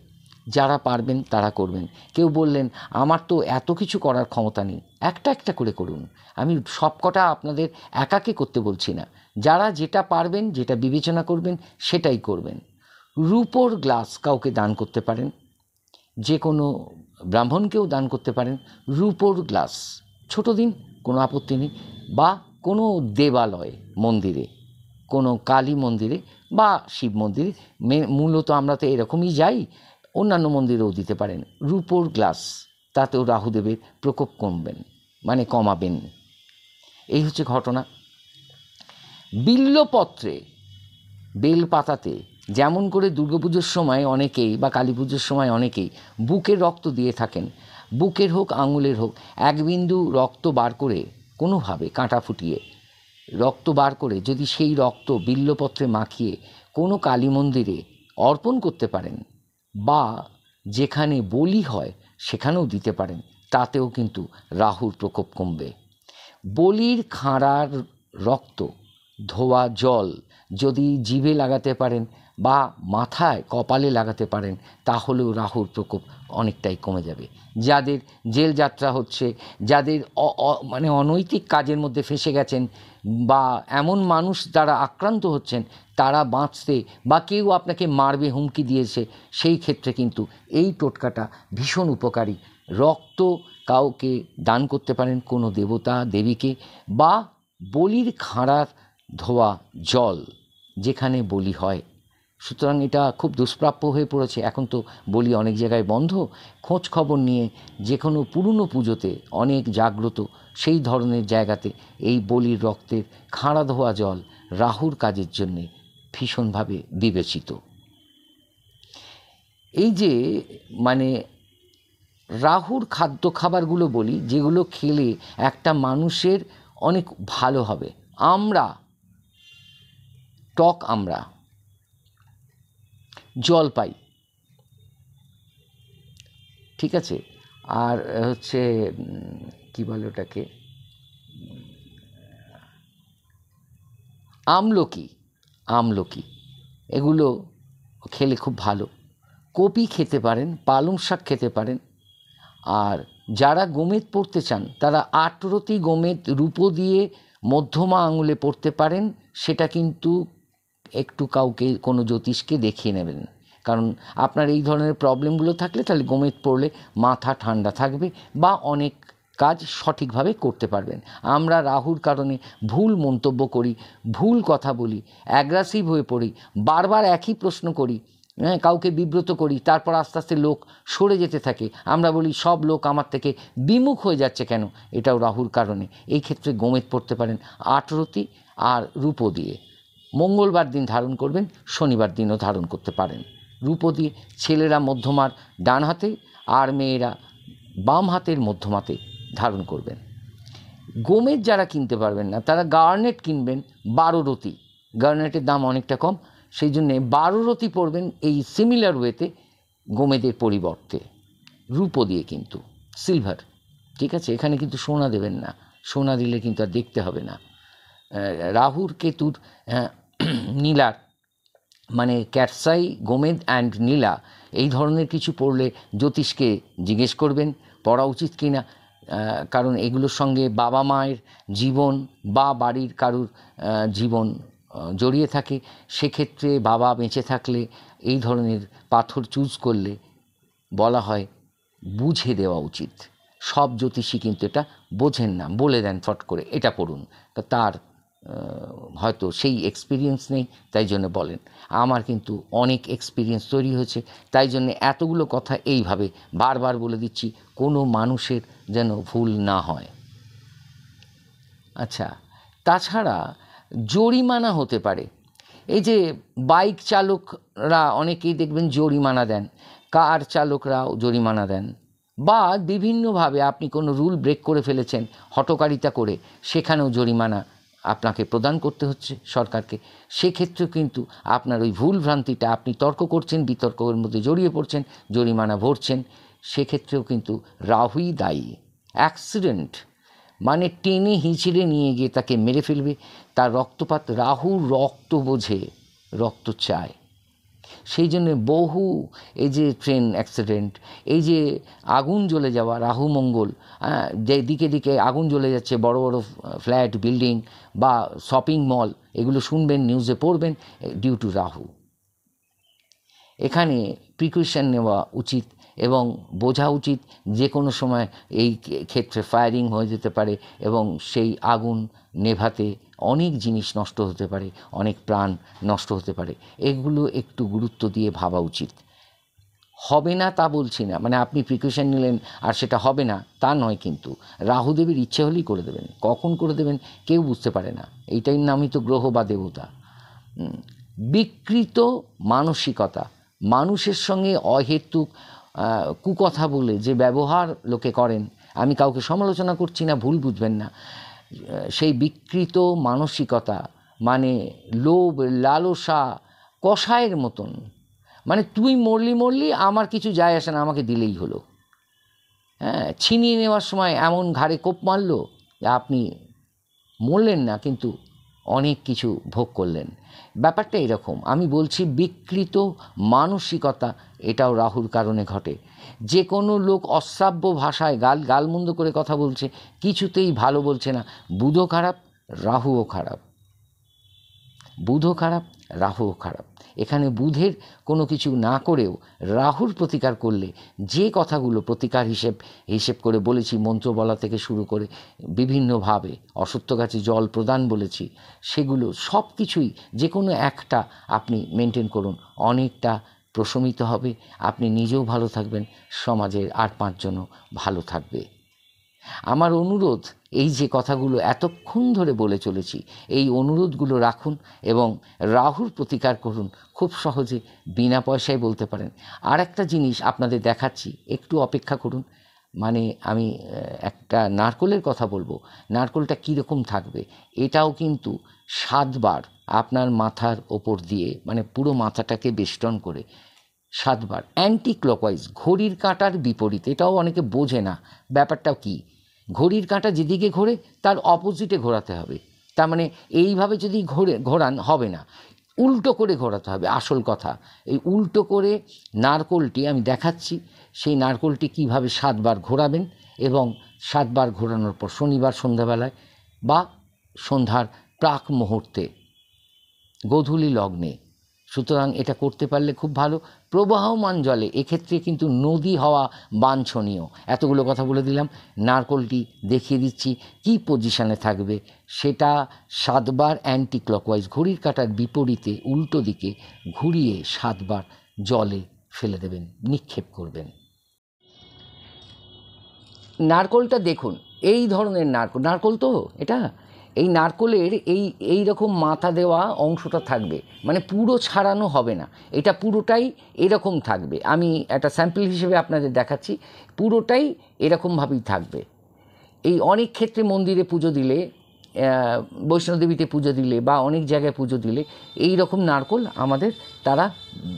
যারা পারবেন তারা করবেন। কেউ বললেন আমার তো এত কিছু করার ক্ষমতা নেই, একটা একটা করে করুন। আমি সবকটা আপনাদের একাকে করতে বলছি না, যারা যেটা পারবেন, যেটা বিবেচনা করবেন সেটাই করবেন। রূপোর গ্লাস কাউকে দান করতে পারেন, যে কোনো ব্রাহ্মণকেও দান করতে পারেন। রূপোর গ্লাস ছোট দিন, কোনো আপত্তি নেই। বা কোনো দেবালয় মন্দিরে, কোনো কালী মন্দিরে বা শিব মন্দিরে, মূলত আমরা তো এরকমই যাই, অন্যান্য মন্দিরেও দিতে পারেন রূপোর গ্লাস, তাতেও রাহুদেবের প্রকোপ মানে কমাবেন। এই হচ্ছে ঘটনা। বিল্বপত্রে, বেলপাতাতে, যেমন করে দুর্গাপুজোর সময় অনেকেই বা কালী পুজোর সময় অনেকেই বুকের রক্ত দিয়ে থাকেন, বুকের হোক আঙুলের হোক, এক বিন্দু রক্ত বার করে, কোনোভাবে কাঁটা ফুটিয়ে রক্ত বার করে যদি সেই রক্ত বিল্বপত্রে মাখিয়ে কোনো কালী মন্দিরে অর্পণ করতে পারেন বা যেখানে বলি হয় সেখানেও দিতে পারেন, তাতেও কিন্তু রাহুর প্রকোপ কমবে। বলির খাঁড়ার রক্ত ধোয়া জল যদি জিভে লাগাতে পারেন বা মাথায় কপালে লাগাতে পারেন, তাহলেও রাহুর প্রকোপ অনেকটাই কমে যাবে। যাদের জেল যাত্রা হচ্ছে, যাদের মানে অনৈতিক কাজের মধ্যে ফেঁসে গেছেন বা এমন মানুষ দ্বারা আক্রান্ত হচ্ছেন, তারা বাঁচতে বা কেউ আপনাকে মারবে হুমকি দিয়েছে, সেই ক্ষেত্রে কিন্তু এই টোটকাটা ভীষণ উপকারী। রক্ত কাউকে দান করতে পারেন, কোনো দেবতা দেবীকে, বা বলির খাঁড়ার ধোয়া জল যেখানে বলি হয়। সুতরাং এটা খুব দুষ্প্রাপ্য হয়ে পড়েছে, এখন তো বলি অনেক জায়গায় বন্ধ। খোঁজ খবর নিয়ে যে কোনো পুরনো পুজোতে অনেক জাগ্রত সেই ধরনের জায়গাতে এই বলির রক্তের খাঁড়া ধোয়া জল রাহুর কাজের জন্যে ভীষণভাবে বিবেচিত। এই যে মানে রাহুর খাদ্য খাবারগুলো বলি, যেগুলো খেলে একটা মানুষের অনেক ভালো হবে। টক আমড়া, জলপাই, ঠিক আছে, আর হচ্ছে কি বলে ওটাকে, আমলকি, এগুলো খেলে খুব ভালো। কপি খেতে পারেন, পালং শাক খেতে পারেন। আর যারা গোমেদ পড়তে চান তারা 8 রতি গোমেদ রূপো দিয়ে মধ্যমা আঙুলে পড়তে পারেন। সেটা কিন্তু একটু কাউকে কোনো জ্যোতিষকে দেখিয়ে নেবেন, কারণ আপনার এই ধরনের প্রবলেমগুলো থাকলে তাহলে গোমেদ পড়লে মাথা ঠান্ডা থাকবে বা অনেক কাজ সঠিকভাবে করতে পারবেন। আমরা রাহুর কারণে ভুল মন্তব্য করি, ভুল কথা বলি, অ্যাগ্রেসিভ হয়ে পড়ি, বারবার একই প্রশ্ন করি, হ্যাঁ, কাউকে বিব্রত করি, তারপর আস্তে আস্তে লোক সরে যেতে থাকে। আমরা বলি সব লোক আমার থেকে বিমুখ হয়ে যাচ্ছে কেন, এটাও রাহুর কারণে। এই ক্ষেত্রে গোমেদ পড়তে পারেন আটরতি আর রূপো দিয়ে। মঙ্গলবার দিন ধারণ করবেন, শনিবার দিনও ধারণ করতে পারেন। রূপো দিয়ে ছেলেরা মধ্যমার ডান হাতে আর মেয়েরা বাম হাতের মধ্যমাতে ধারণ করবেন। গোমেদ যারা কিনতে পারবেন না তারা গার্নেট কিনবেন 12 রতি। গার্নেটের দাম অনেকটা কম, সেই জন্যে 12 রতি পড়বেন এই সিমিলার ওয়েতে গোমেদের পরিবর্তে, রূপো দিয়ে কিন্তু, সিলভার, ঠিক আছে? এখানে কিন্তু সোনা দেবেন না, সোনা দিলে কিন্তু আর দেখতে হবে না। রাহুর কেতুর নীলার মানে ক্যাটসাই, গোমেদ অ্যান্ড নীলা এই ধরনের কিছু পড়লে জ্যোতিষকে জিজ্ঞেস করবেন পড়া উচিত কি না, কারণ এগুলোর সঙ্গে বাবা মায়ের জীবন বা বাড়ির কারুর জীবন জড়িয়ে থাকে। সেক্ষেত্রে বাবা বেঁচে থাকলে এই ধরনের পাথর চুজ করলে বলা হয় বুঝে দেওয়া উচিত। সব জ্যোতিষী কিন্তু এটা বোঝেন না, বলে দেন ফট করে এটা পড়ুন, তার হয়তো সেই এক্সপিরিয়েন্স নেই, তাই জন্য বলেন। আমার কিন্তু অনেক এক্সপিরিয়েন্স তৈরি হয়েছে, তাই জন্য এতগুলো কথা এইভাবে বারবার বলে দিচ্ছি, কোনো মানুষের যেন ভুল না হয়। আচ্ছা, তাছাড়া জরিমানা হতে পারে। এই যে বাইক চালকরা অনেকেই দেখবেন জরিমানা দেন, কার চালকরাও জরিমানা দেন, বা বিভিন্নভাবে আপনি কোনো রুল ব্রেক করে ফেলেছেন হঠকারিতা করে, সেখানেও জরিমানা আপনাকে প্রদান করতে হচ্ছে সরকারকে। সেক্ষেত্রেও কিন্তু আপনার ওই ভুল ভ্রান্তিটা, আপনি তর্ক করছেন, বিতর্কের মধ্যে জড়িয়ে পড়ছেন, জরিমানা ভরছেন, সেক্ষেত্রেও কিন্তু রাহুই দায়ী। অ্যাক্সিডেন্ট মানে টেনে হিঁচড়ে নিয়ে গিয়ে তাকে মেরে ফেলবে, তার রক্তপাত, রাহু রক্ত বোঝে, রক্ত চায়। সেই জন্য বহু এই যে ট্রেন অ্যাক্সিডেন্ট, এই যে আগুন জ্বলে যাওয়া, রাহু মঙ্গল, যে দিকে দিকে আগুন জ্বলে যাচ্ছে, বড় বড় ফ্ল্যাট বিল্ডিং বা শপিং মল, এগুলো শুনবেন, নিউজে পড়বেন, ডিউ টু রাহু। এখানে প্রিকশন নেওয়া উচিত এবং বোঝা উচিত যে কোনো সময় এই ক্ষেত্রে ফায়ারিং হয়ে যেতে পারে এবং সেই আগুন নেভাতে অনেক জিনিস নষ্ট হতে পারে, অনেক প্রাণ নষ্ট হতে পারে। এগুলো একটু গুরুত্ব দিয়ে ভাবা উচিত। হবে না তা বলছি না, মানে আপনি প্রিকশন নিলেন আর সেটা হবে না তা নয়, কিন্তু রাহুদেবের ইচ্ছে হলেই করে দেবেন, কখন করে দেবেন কেউ বুঝতে পারে না। এইটাই নামই তো গ্রহ বা দেবতা। বিকৃত মানসিকতা, মানুষের সঙ্গে অহেতুক কুকথা বলে যে ব্যবহার লোকে করেন, আমি কাউকে সমালোচনা করছি না, ভুল বুঝবেন না। সেই বিকৃত মানসিকতা মানে লোভ, লালসা, কষায়ের মতন, মানে তুই মরলি আমার কিছু যায় আসে না, আমাকে দিলেই হলো। হ্যাঁ, ছিনিয়ে নেওয়ার সময় এমন ঘাড়ে কোপ মারলো যে আপনি মরলেন না কিন্তু অনেক কিছু ভোগ করলেন। ব্যাপারটা এরকম, আমি বলছি বিকৃত মানসিকতা, এটাও রাহুর কারণে ঘটে। যে কোনো লোক অশ্রাব্য ভাষায় গালমন্দ করে কথা বলছে, কিছুতেই ভালো বলছে না, বুধও খারাপ, রাহুও খারাপ, বুধও খারাপ, রাহুও খারাপ। এখানে বুধের কোনো কিছু না করেও রাহুর প্রতিকার করলে, যে কথাগুলো প্রতিকার হিসেব করে বলেছি, মন্ত্র বলা থেকে শুরু করে বিভিন্নভাবে অশ্বত্থ গাছে জল প্রদান বলেছি, সেগুলো সব কিছুই যে কোনো একটা আপনি মেনটেন করুন, অনেকটা প্রশমিত হবে, আপনি নিজেও ভালো থাকবেন, সমাজের আর 5 জনও ভালো থাকবে। আমার অনুরোধ, এই যে কথাগুলো এতক্ষণ ধরে বলে চলেছি, এই অনুরোধগুলো রাখুন এবং রাহুর প্রতিকার করুন, খুব সহজে বিনা পয়সায় বলতে পারেন। আর একটা জিনিস আপনাদের দেখাচ্ছি, একটু অপেক্ষা করুন। মানে আমি একটা নারকোলের কথা বলবো, নারকোলটা কীরকম থাকবে, এটাও কিন্তু 7 বার আপনার মাথার ওপর দিয়ে, মানে পুরো মাথাটাকে বেষ্টন করে 7 বার অ্যান্টি ক্লকওয়াইজ, ঘড়ির কাঁটার বিপরীত। এটাও অনেকে বোঝে না ব্যাপারটাও কি, ঘড়ির কাঁটা যেদিকে ঘোরে তার অপোজিটে ঘোরাতে হবে। তার মানে এইভাবে যদি ঘোরান হবে না, উল্টো করে ঘোরাতে হবে। আসল কথা, এই উল্টো করে নারকোলটি আমি দেখাচ্ছি, সেই নারকোলটি কীভাবে 7 বার ঘোরাবেন এবং 7 বার ঘোরানোর পর শনিবার সন্ধ্যাবেলায় বা সন্ধ্যার প্রাক মুহূর্তে, গোধূলি লগ্নে সুতরাং এটা করতে পারলে খুব ভালো। প্রবাহমান জলে এক্ষেত্রে কিন্তু নদী হওয়া বাঞ্ছনীয়। এতগুলো কথা বলে দিলাম। নারকোলটি দেখিয়ে দিচ্ছি কি পজিশানে থাকবে। সেটা 7 বার অ্যান্টি ক্লকওয়াইজ, ঘড়ির কাঁটার বিপরীতে উল্টো দিকে ঘুরিয়ে 7 বার জলে ফেলে দেবেন, নিক্ষেপ করবেন। নারকোলটা দেখুন, এই ধরনের নারকোল তো এটা, এই নারকোলের এই রকম মাথা দেওয়া অংশটা থাকবে, মানে পুরো ছাড়ানো হবে না, এটা পুরোটাই এরকম থাকবে। আমি একটা স্যাম্পল হিসেবে আপনাদের দেখাচ্ছি, পুরোটাই এরকমভাবেই থাকবে। এই অনেক ক্ষেত্রে মন্দিরে পুজো দিলে, বৈষ্ণোদেবীতে পুজো দিলে বা অনেক জায়গায় পুজো দিলে এই রকম নারকোল আমাদের তারা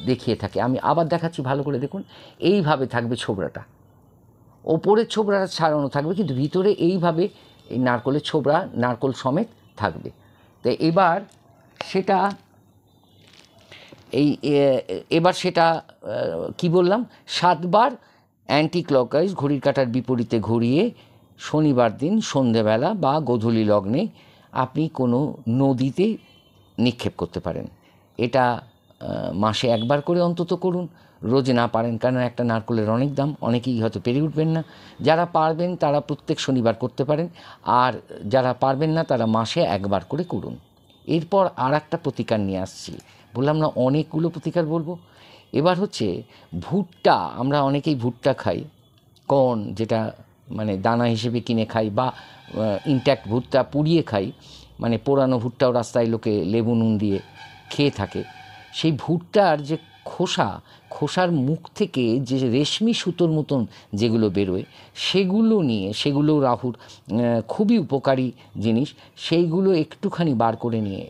দেখিয়ে থাকে। আমি আবার দেখাচ্ছি, ভালো করে দেখুন। এইভাবে থাকবে ছোবড়াটা, ওপরের ছোবড়াটা ছাড়ানো থাকবে, কিন্তু ভিতরে এইভাবে এই নারকোলের ছোবড়া নারকোল সমেত থাকবে। তো এবার সেটা কি বললাম, 7 বার অ্যান্টি ক্লকওয়াইজ ঘড়ির কাঁটার বিপরীতে ঘুরিয়ে শনিবার দিন সন্ধেবেলা বা গোধূলি লগ্নে আপনি কোনো নদীতে নিক্ষেপ করতে পারেন। এটা মাসে 1 বার করে অন্তত করুন, রোজ না পারেন, কারণ একটা নারকোলের অনেক দাম, অনেকেই হয়তো পেরে উঠবেন না। যারা পারবেন তারা প্রত্যেক শনিবার করতে পারেন, আর যারা পারবেন না তারা মাসে 1 বার করে করুন। এরপর আর একটা প্রতিকার নিয়ে আসছি, বললাম না অনেকগুলো প্রতিকার বলবো। এবার হচ্ছে ভুট্টা, আমরা অনেকেই ভুট্টা খাই, কর্ন, যেটা মানে দানা হিসেবে কিনে খাই, বা ইনট্যাক্ট ভুট্টা পুড়িয়ে খাই, মানে পোড়ানো ভুট্টাও রাস্তায় লোকে লেবু নুন দিয়ে খেয়ে থাকে। সেই ভুট্টার যে খোসার মুখ থেকে যে রেশমি সুতোর মতন যেগুলো বেরোয়, সেগুলো রাহুর খুবই উপকারী জিনিস। সেইগুলো একটুখানি বার করে নিয়ে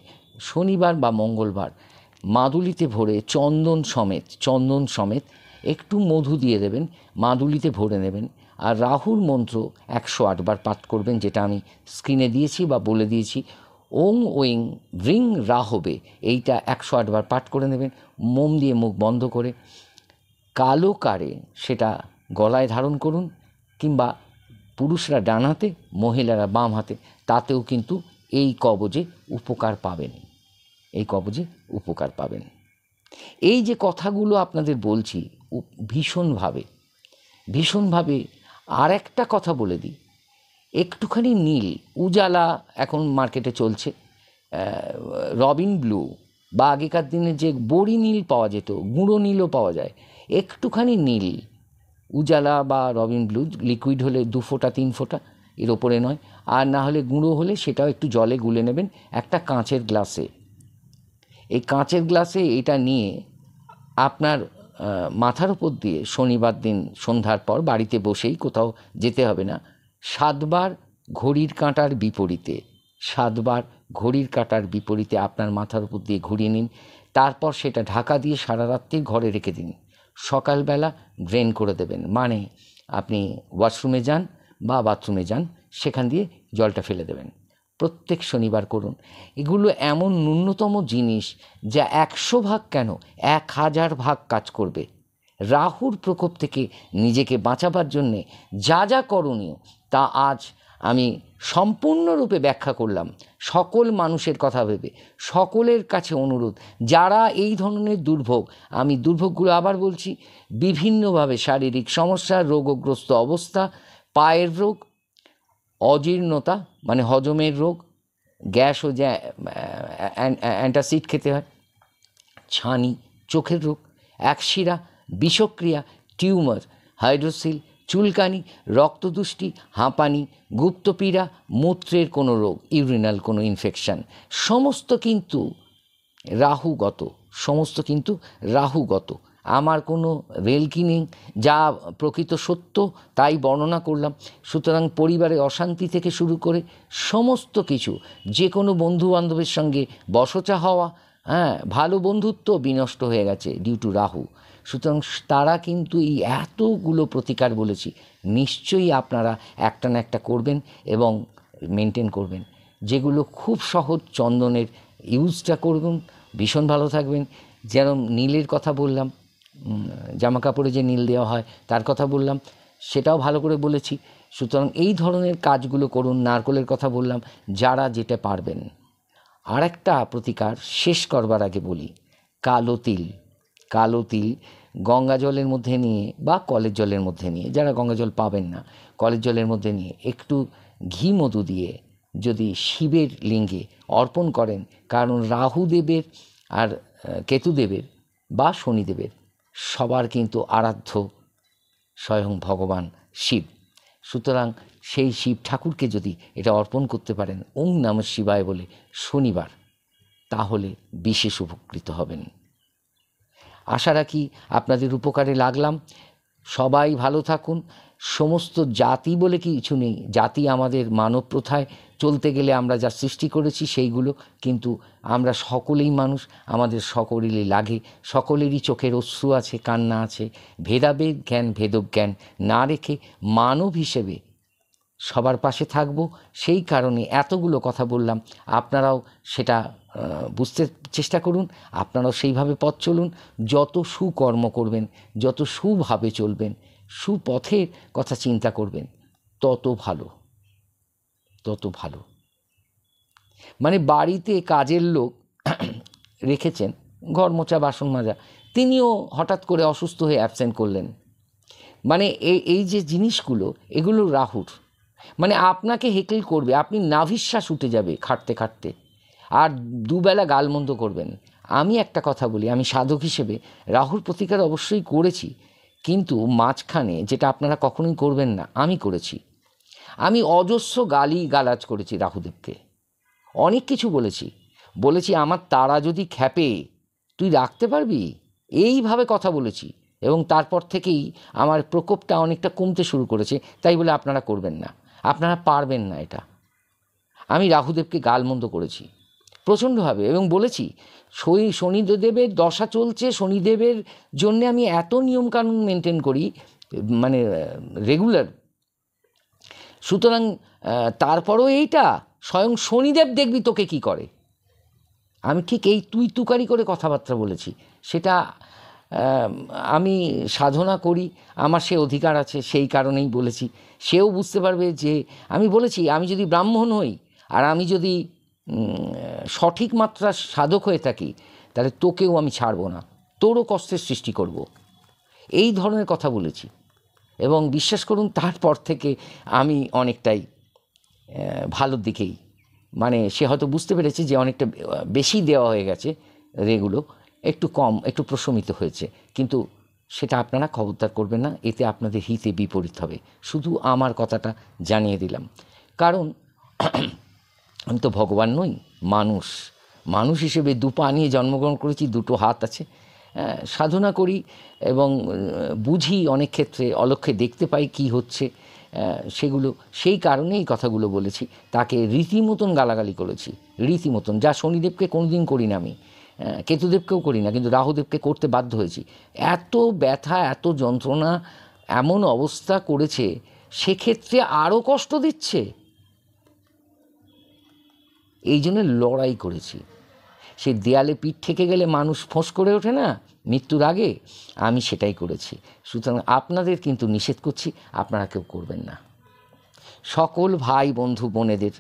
শনিবার বা মঙ্গলবার মাদুলিতে ভরে চন্দন সমেত একটু মধু দিয়ে দেবেন, মাদুলিতে ভরে নেবেন, আর রাহুর মন্ত্র 108 বার পাঠ করবেন, যেটা আমি স্ক্রিনে দিয়েছি বা বলে দিয়েছি। ওং ওইং রিং রাহবে, এইটা 108 বার পাঠ করে নেবেন, মোম দিয়ে মুখ বন্ধ করে। কালো কারে সেটা গলায় ধারণ করুন, কিংবা পুরুষরা ডান হাতে, মহিলারা বাম হাতে, তাতেও কিন্তু এই কবজে উপকার পাবেন। এই যে কথাগুলো আপনাদের বলছি ভীষণভাবে আর একটা কথা বলে দিই, একটুখানি নীল উজালা এখন মার্কেটে চলছে, রবিন ব্লু, বা আগেকার দিনে যে বড়ি নীল পাওয়া যেত, গুঁড়ো নীলও পাওয়া যায়, একটুখানি নীল উজালা বা রবিন ব্লু লিকুইড হলে 2 ফোঁটা 3 ফোঁটা, এর ওপরে নয়, আর না হলে গুঁড়ো হলে সেটাও একটু জলে গুলে নেবেন একটা কাঁচের গ্লাসে। এই কাঁচের গ্লাসে এটা নিয়ে আপনার মাথার উপর দিয়ে শনিবার দিন সন্ধ্যার পর বাড়িতে বসেই, কোথাও যেতে হবে না, 7 বার ঘড়ির কাঁটার বিপরীতে আপনার মাথার উপর দিয়ে ঘুরিয়ে নিন। তারপর সেটা ঢাকা দিয়ে সারা রাত্রি ঘরে রেখে দিন। সকালবেলা ড্রেন করে দেবেন, মানে আপনি ওয়াশরুমে যান বা বাথরুমে যান, সেখান দিয়ে জলটা ফেলে দেবেন। প্রত্যেক শনিবার করুন। এগুলো এমন ন্যূনতম জিনিস যা 100 ভাগ কেন 1000 ভাগ কাজ করবে। রাহুর প্রকোপ থেকে নিজেকে বাঁচাবার জন্যে যা যা করণীয় তা আজ আমি সম্পূর্ণরূপে ব্যাখ্যা করলাম, সকল মানুষের কথা ভেবে। সকলের কাছে অনুরোধ, যারা এই ধরনের আমি দুর্ভোগগুলো আবার বলছি, বিভিন্নভাবে শারীরিক সমস্যা, রোগগ্রস্ত অবস্থা, পায়ের রোগ, অজীর্ণতা মানে হজমের রোগ, গ্যাস ও অ্যান্টাসিড খেতে হয়, ছানি, চোখের রোগ, একশিরা, বিষক্রিয়া, টিউমার, হাইড্রোসিল, চুলকানি, রক্তদুষ্টি, হাঁপানি, গুপ্তপীড়া, মূত্রের কোনো রোগ, ইউরিনাল কোনো ইনফেকশন, সমস্ত কিন্তু রাহুগত। আমার কোনো রেলকি নেই, যা প্রকৃত সত্য তাই বর্ণনা করলাম। সুতরাং পরিবারে অশান্তি থেকে শুরু করে সমস্ত কিছু, যে কোনো বন্ধুবান্ধবের সঙ্গে বচসা হওয়া, ভালো বন্ধুত্ব বিনষ্ট হয়ে গেছে ডিউ টু রাহু। সুতরাং তারা কিন্তু এই এতগুলো প্রতিকার বলেছি, নিশ্চয়ই আপনারা একটা না একটা করবেন এবং মেনটেন করবেন। যেগুলো খুব সহজ, চন্দনের ইউজটা করুন, ভীষণ ভালো থাকবেন। যেরকম নীলের কথা বললাম, জামা কাপড়ে যে নীল দেওয়া হয় তার কথা বললাম, সেটাও ভালো করে বলেছি। সুতরাং এই ধরনের কাজগুলো করুন। নারকোলের কথা বললাম, যারা যেটা পারবেন। আর একটা প্রতিকার শেষ করবার আগে বলি, কালো তিল, কালো তিল গঙ্গা জলের মধ্যে নিয়ে বা কলের জলের মধ্যে নিয়ে, যারা গঙ্গা জল পাবেন না কলের জলের মধ্যে নিয়ে একটু ঘি মধু দিয়ে যদি শিবের লিঙ্গে অর্পণ করেন, কারণ রাহুদেবের আর কেতুদেবের বা শনিদেবের সবার কিন্তু আরাধ্য স্বয়ং ভগবান শিব। সুতরাং সেই শিব ঠাকুরকে যদি এটা অর্পণ করতে পারেন ওং নমঃ শিবায় বলে শনিবার, তাহলে বিশেষ উপকৃত হবেন। আশা রাখি আপনাদের উপকারে লাগলাম। সবাই ভালো থাকুন। সমস্ত জাতি বলে কিছু নেই, জাতি আমাদের মানব প্রথায় চলতে গেলে আমরা যা সৃষ্টি করেছি সেইগুলো, কিন্তু আমরা সকলেই মানুষ, আমাদের সকলেরই লাগে, সকলেরই চোখের অশ্রু আছে, কান্না আছে। ভেদাভেদ জ্ঞান ভেদজ্ঞান না রেখে মানব হিসেবে সবার পাশে থাকব। সেই কারণে এতগুলো কথা বললাম, আপনারাও সেটা বুঝতে চেষ্টা করুন, আপনারাও সেইভাবে পথ চলুন। যত সুকর্ম করবেন, যত সুভাবে চলবেন, সুপথের কথা চিন্তা করবেন, তত ভালো, তত ভালো। মানে বাড়িতে কাজের লোক রেখেছেন, ঘর মোছা বাসন মাজা, তিনিও হঠাৎ করে অসুস্থ হয়ে অ্যাবসেন্ট করলেন। মানে এই যে জিনিসগুলো, এগুলো রাহুর, মানে আপনাকে হেকেল করবে, আপনি নাভিশ্বাস উঠে যাবে খাটতে খাটতে, আর দুবেলা গালমন্দ করবেন। আমি একটা কথা বলি, আমি সাধক হিসেবে রাহুর প্রতিকার অবশ্যই করেছি, কিন্তু মাঝখানে যেটা আপনারা কখনোই করবেন না, আমি করেছি। আমি অজস্র গালি গালাজ করেছি রাহুদেবকে, অনেক কিছু বলেছি আমার তারা যদি খ্যাপে তুই রাখতে পারবি, এইভাবে কথা বলেছি। এবং তারপর থেকেই আমার প্রকোপটা অনেকটা কমতে শুরু করেছে। তাই বলে আপনারা করবেন না, আপনারা পারবেন না এটা। আমি রাহুদেবকে গালমন্দ করেছি প্রচণ্ডভাবে, এবং বলেছি শনিদেবের দশা চলছে, শনিদেবের জন্যে আমি এত নিয়মকানুন মেনটেন করি, মানে রেগুলার। সুতরাং তারপরও এইটা স্বয়ং শনিদেব দেখবি তোকে কি করে। আমি ঠিক এই তুই তুকারি করে কথাবার্তা বলেছি। সেটা আমি সাধনা করি, আমার সে অধিকার আছে, সেই কারণেই বলেছি। সেও বুঝতে পারবে যে আমি বলেছি, আমি যদি ব্রাহ্মণ হই আর আমি যদি সঠিক মাত্রার সাধক হয়ে থাকি, তাহলে তোকেও আমি ছাড়ব না, তোরও কষ্টের সৃষ্টি করব, এই ধরনের কথা বলেছি। এবং বিশ্বাস করুন, তারপর থেকে আমি অনেকটাই ভালোর দিকেই, মানে সে হয়তো বুঝতে পেরেছে যে অনেকটা বেশি দেওয়া হয়ে গেছে, রেগুলো একটু কম, একটু প্রশমিত হয়েছে। কিন্তু সেটা আপনারা খবরদার করবেন না, এতে আপনাদের হিতে বিপরীত হবে। শুধু আমার কথাটা জানিয়ে দিলাম, কারণ আমি তো ভগবান নই, মানুষ। মানুষ হিসেবে দু পা নিয়ে জন্মগ্রহণ করেছি, দুটো হাত আছে, সাধনা করি এবং বুঝি, অনেক ক্ষেত্রে অলক্ষ্যে দেখতে পাই কি হচ্ছে, সেগুলো, সেই কারণেই এই কথাগুলো বলেছি। তাকে রীতিমতন গালাগালি করেছি, রীতিমতন, যা শনিদেবকে কোনোদিন করি না আমি, কেতুদেবকেও করি না, কিন্তু রাহুদেবকে করতে বাধ্য হয়েছি। এত ব্যথা, এত যন্ত্রণা, এমন অবস্থা করেছে, সেক্ষেত্রে আরও কষ্ট দিচ্ছে, এই জন্য লড়াই করেছি। সে দেয়ালে পিঠ ঠেকে গেলে মানুষ ফোঁস করে ওঠে না মৃত্যুর আগে, আমি সেটাই করেছি। সুতরাং আপনাদের কিন্তু নিষেধ করছি, আপনারা কেউ করবেন না। সকল ভাই বন্ধু বোনেদের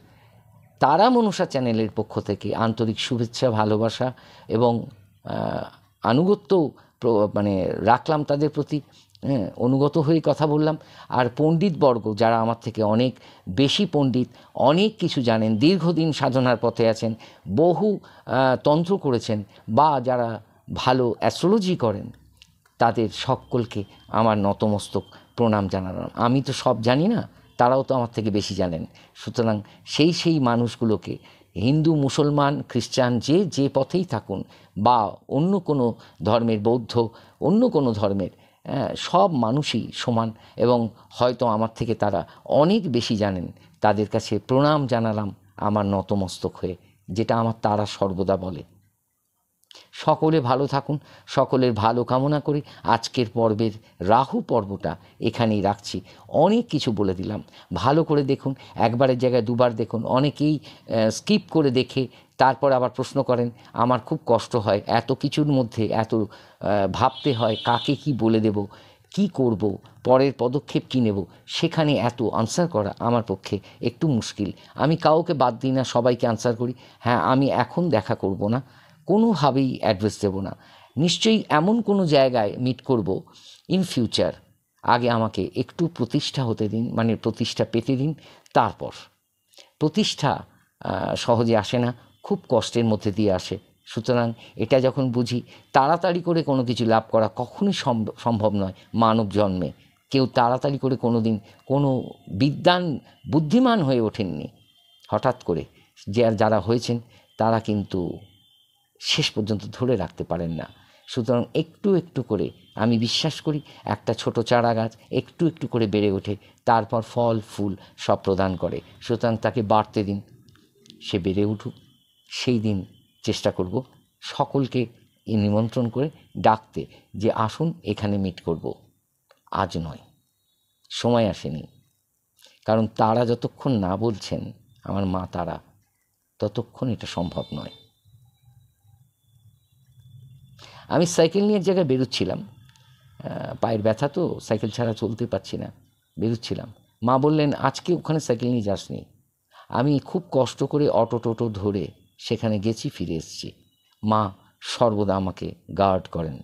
তারা মনসা চ্যানেলের পক্ষ থেকে আন্তরিক শুভেচ্ছা, ভালোবাসা এবং আনুগত্য মানে রাখলাম তাদের প্রতি, অনুগত হয়ে কথা বললাম। আর পণ্ডিতবর্গ যারা আমার থেকে অনেক বেশি পণ্ডিত, অনেক কিছু জানেন, দীর্ঘদিন সাধনার পথে আছেন, বহু তন্ত্র করেছেন, বা যারা ভালো অ্যাস্ট্রোলজি করেন, তাদের সকলকে আমার নতমস্তক প্রণাম জানালাম। আমি তো সব জানি না, তারাও তো আমার থেকে বেশি জানেন। সুতরাং সেই মানুষগুলোকে, হিন্দু, মুসলমান, খ্রিস্টান, যে পথেই থাকুন, বা অন্য কোনো ধর্মের, বৌদ্ধ, অন্য কোনো ধর্মের, সব মানুষই সমান, এবং হয়তো আমার থেকে তারা অনেক বেশি জানেন। তাদের কাছে প্রণাম জানালাম আমার নতমস্তক হয়ে, যেটা আমার তারা সর্বদা বলে। সকলে ভালো থাকুন, সকলের ভালো কামনা করি। আজকের পর্বের রাহু পর্বটা এখানেই রাখছি। অনেক কিছু বলে দিলাম, ভালো করে দেখুন, একবারের জায়গায় দুবার দেখুন। অনেকেই স্কিপ করে দেখে তারপর আবার প্রশ্ন করেন, আমার খুব কষ্ট হয়, এত কিছুর মধ্যে এত ভাবতে হয়, কাকে কি বলে দেব, কি করব, পরের পদক্ষেপ কী নেব, সেখানে এত আনসার করা আমার পক্ষে একটু মুশকিল। আমি কাউকে বাদ দিই না, সবাইকে আনসার করি। হ্যাঁ, আমি এখন দেখা করব না, কোনোভাবেই অ্যাড্রেস দেবো না। নিশ্চয়ই এমন কোনো জায়গায় মিট করব ইন ফিউচার। আগে আমাকে একটু প্রতিষ্ঠা হতে দিন, মানে প্রতিষ্ঠা পেতে দিন, তারপর। প্রতিষ্ঠা সহজে আসে না, খুব কষ্টের মধ্যে দিয়ে আসে। সুতরাং এটা যখন বুঝি, তাড়াতাড়ি করে কোনো কিছু লাভ করা কখনোই সম্ভব নয়। মানব জন্মে কেউ তাড়াতাড়ি করে কোনো দিন কোনো বুদ্ধিমান হয়ে ওঠেননি। হঠাৎ করে যারা হয়েছেন তারা কিন্তু শেষ পর্যন্ত ধরে রাখতে পারেন না। সুতরাং একটু একটু করে, আমি বিশ্বাস করি একটা ছোট চারা গাছ একটু একটু করে বেড়ে ওঠে, তারপর ফল ফুল সব প্রদান করে। সুতরাং তাকে বাড়তে দিন, সে বেড়ে উঠুক। সেই দিন চেষ্টা করব সকলকে নিমন্ত্রণ করে ডাকতে, যে আসুন এখানে মিট করব। আজ নয়, সময় আসেনি। কারণ তারা যতক্ষণ না বলছেন, আমার মা তারা, ততক্ষণ এটা সম্ভব নয়। আমি সাইকেল নিয়ে এক জায়গায় বেরোচ্ছিলাম, পায়ের ব্যথা তো, সাইকেল ছাড়া চলতে পারছি না। বেরোচ্ছিলাম, মা বললেন, আজকে ওখানে সাইকেল নিয়ে যাসনি। আমি খুব কষ্ট করে অটো টোটো ধরে সেখানে গেছি, ফিরে এসেছি। মা সর্বদা আমাকে গার্ড করেন।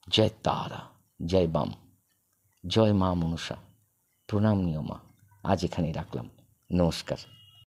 জয় তারা, জয় বাম, জয় মা মনসা। প্রণাম নিও মা। আজ এখানেই রাখলাম। নমস্কার।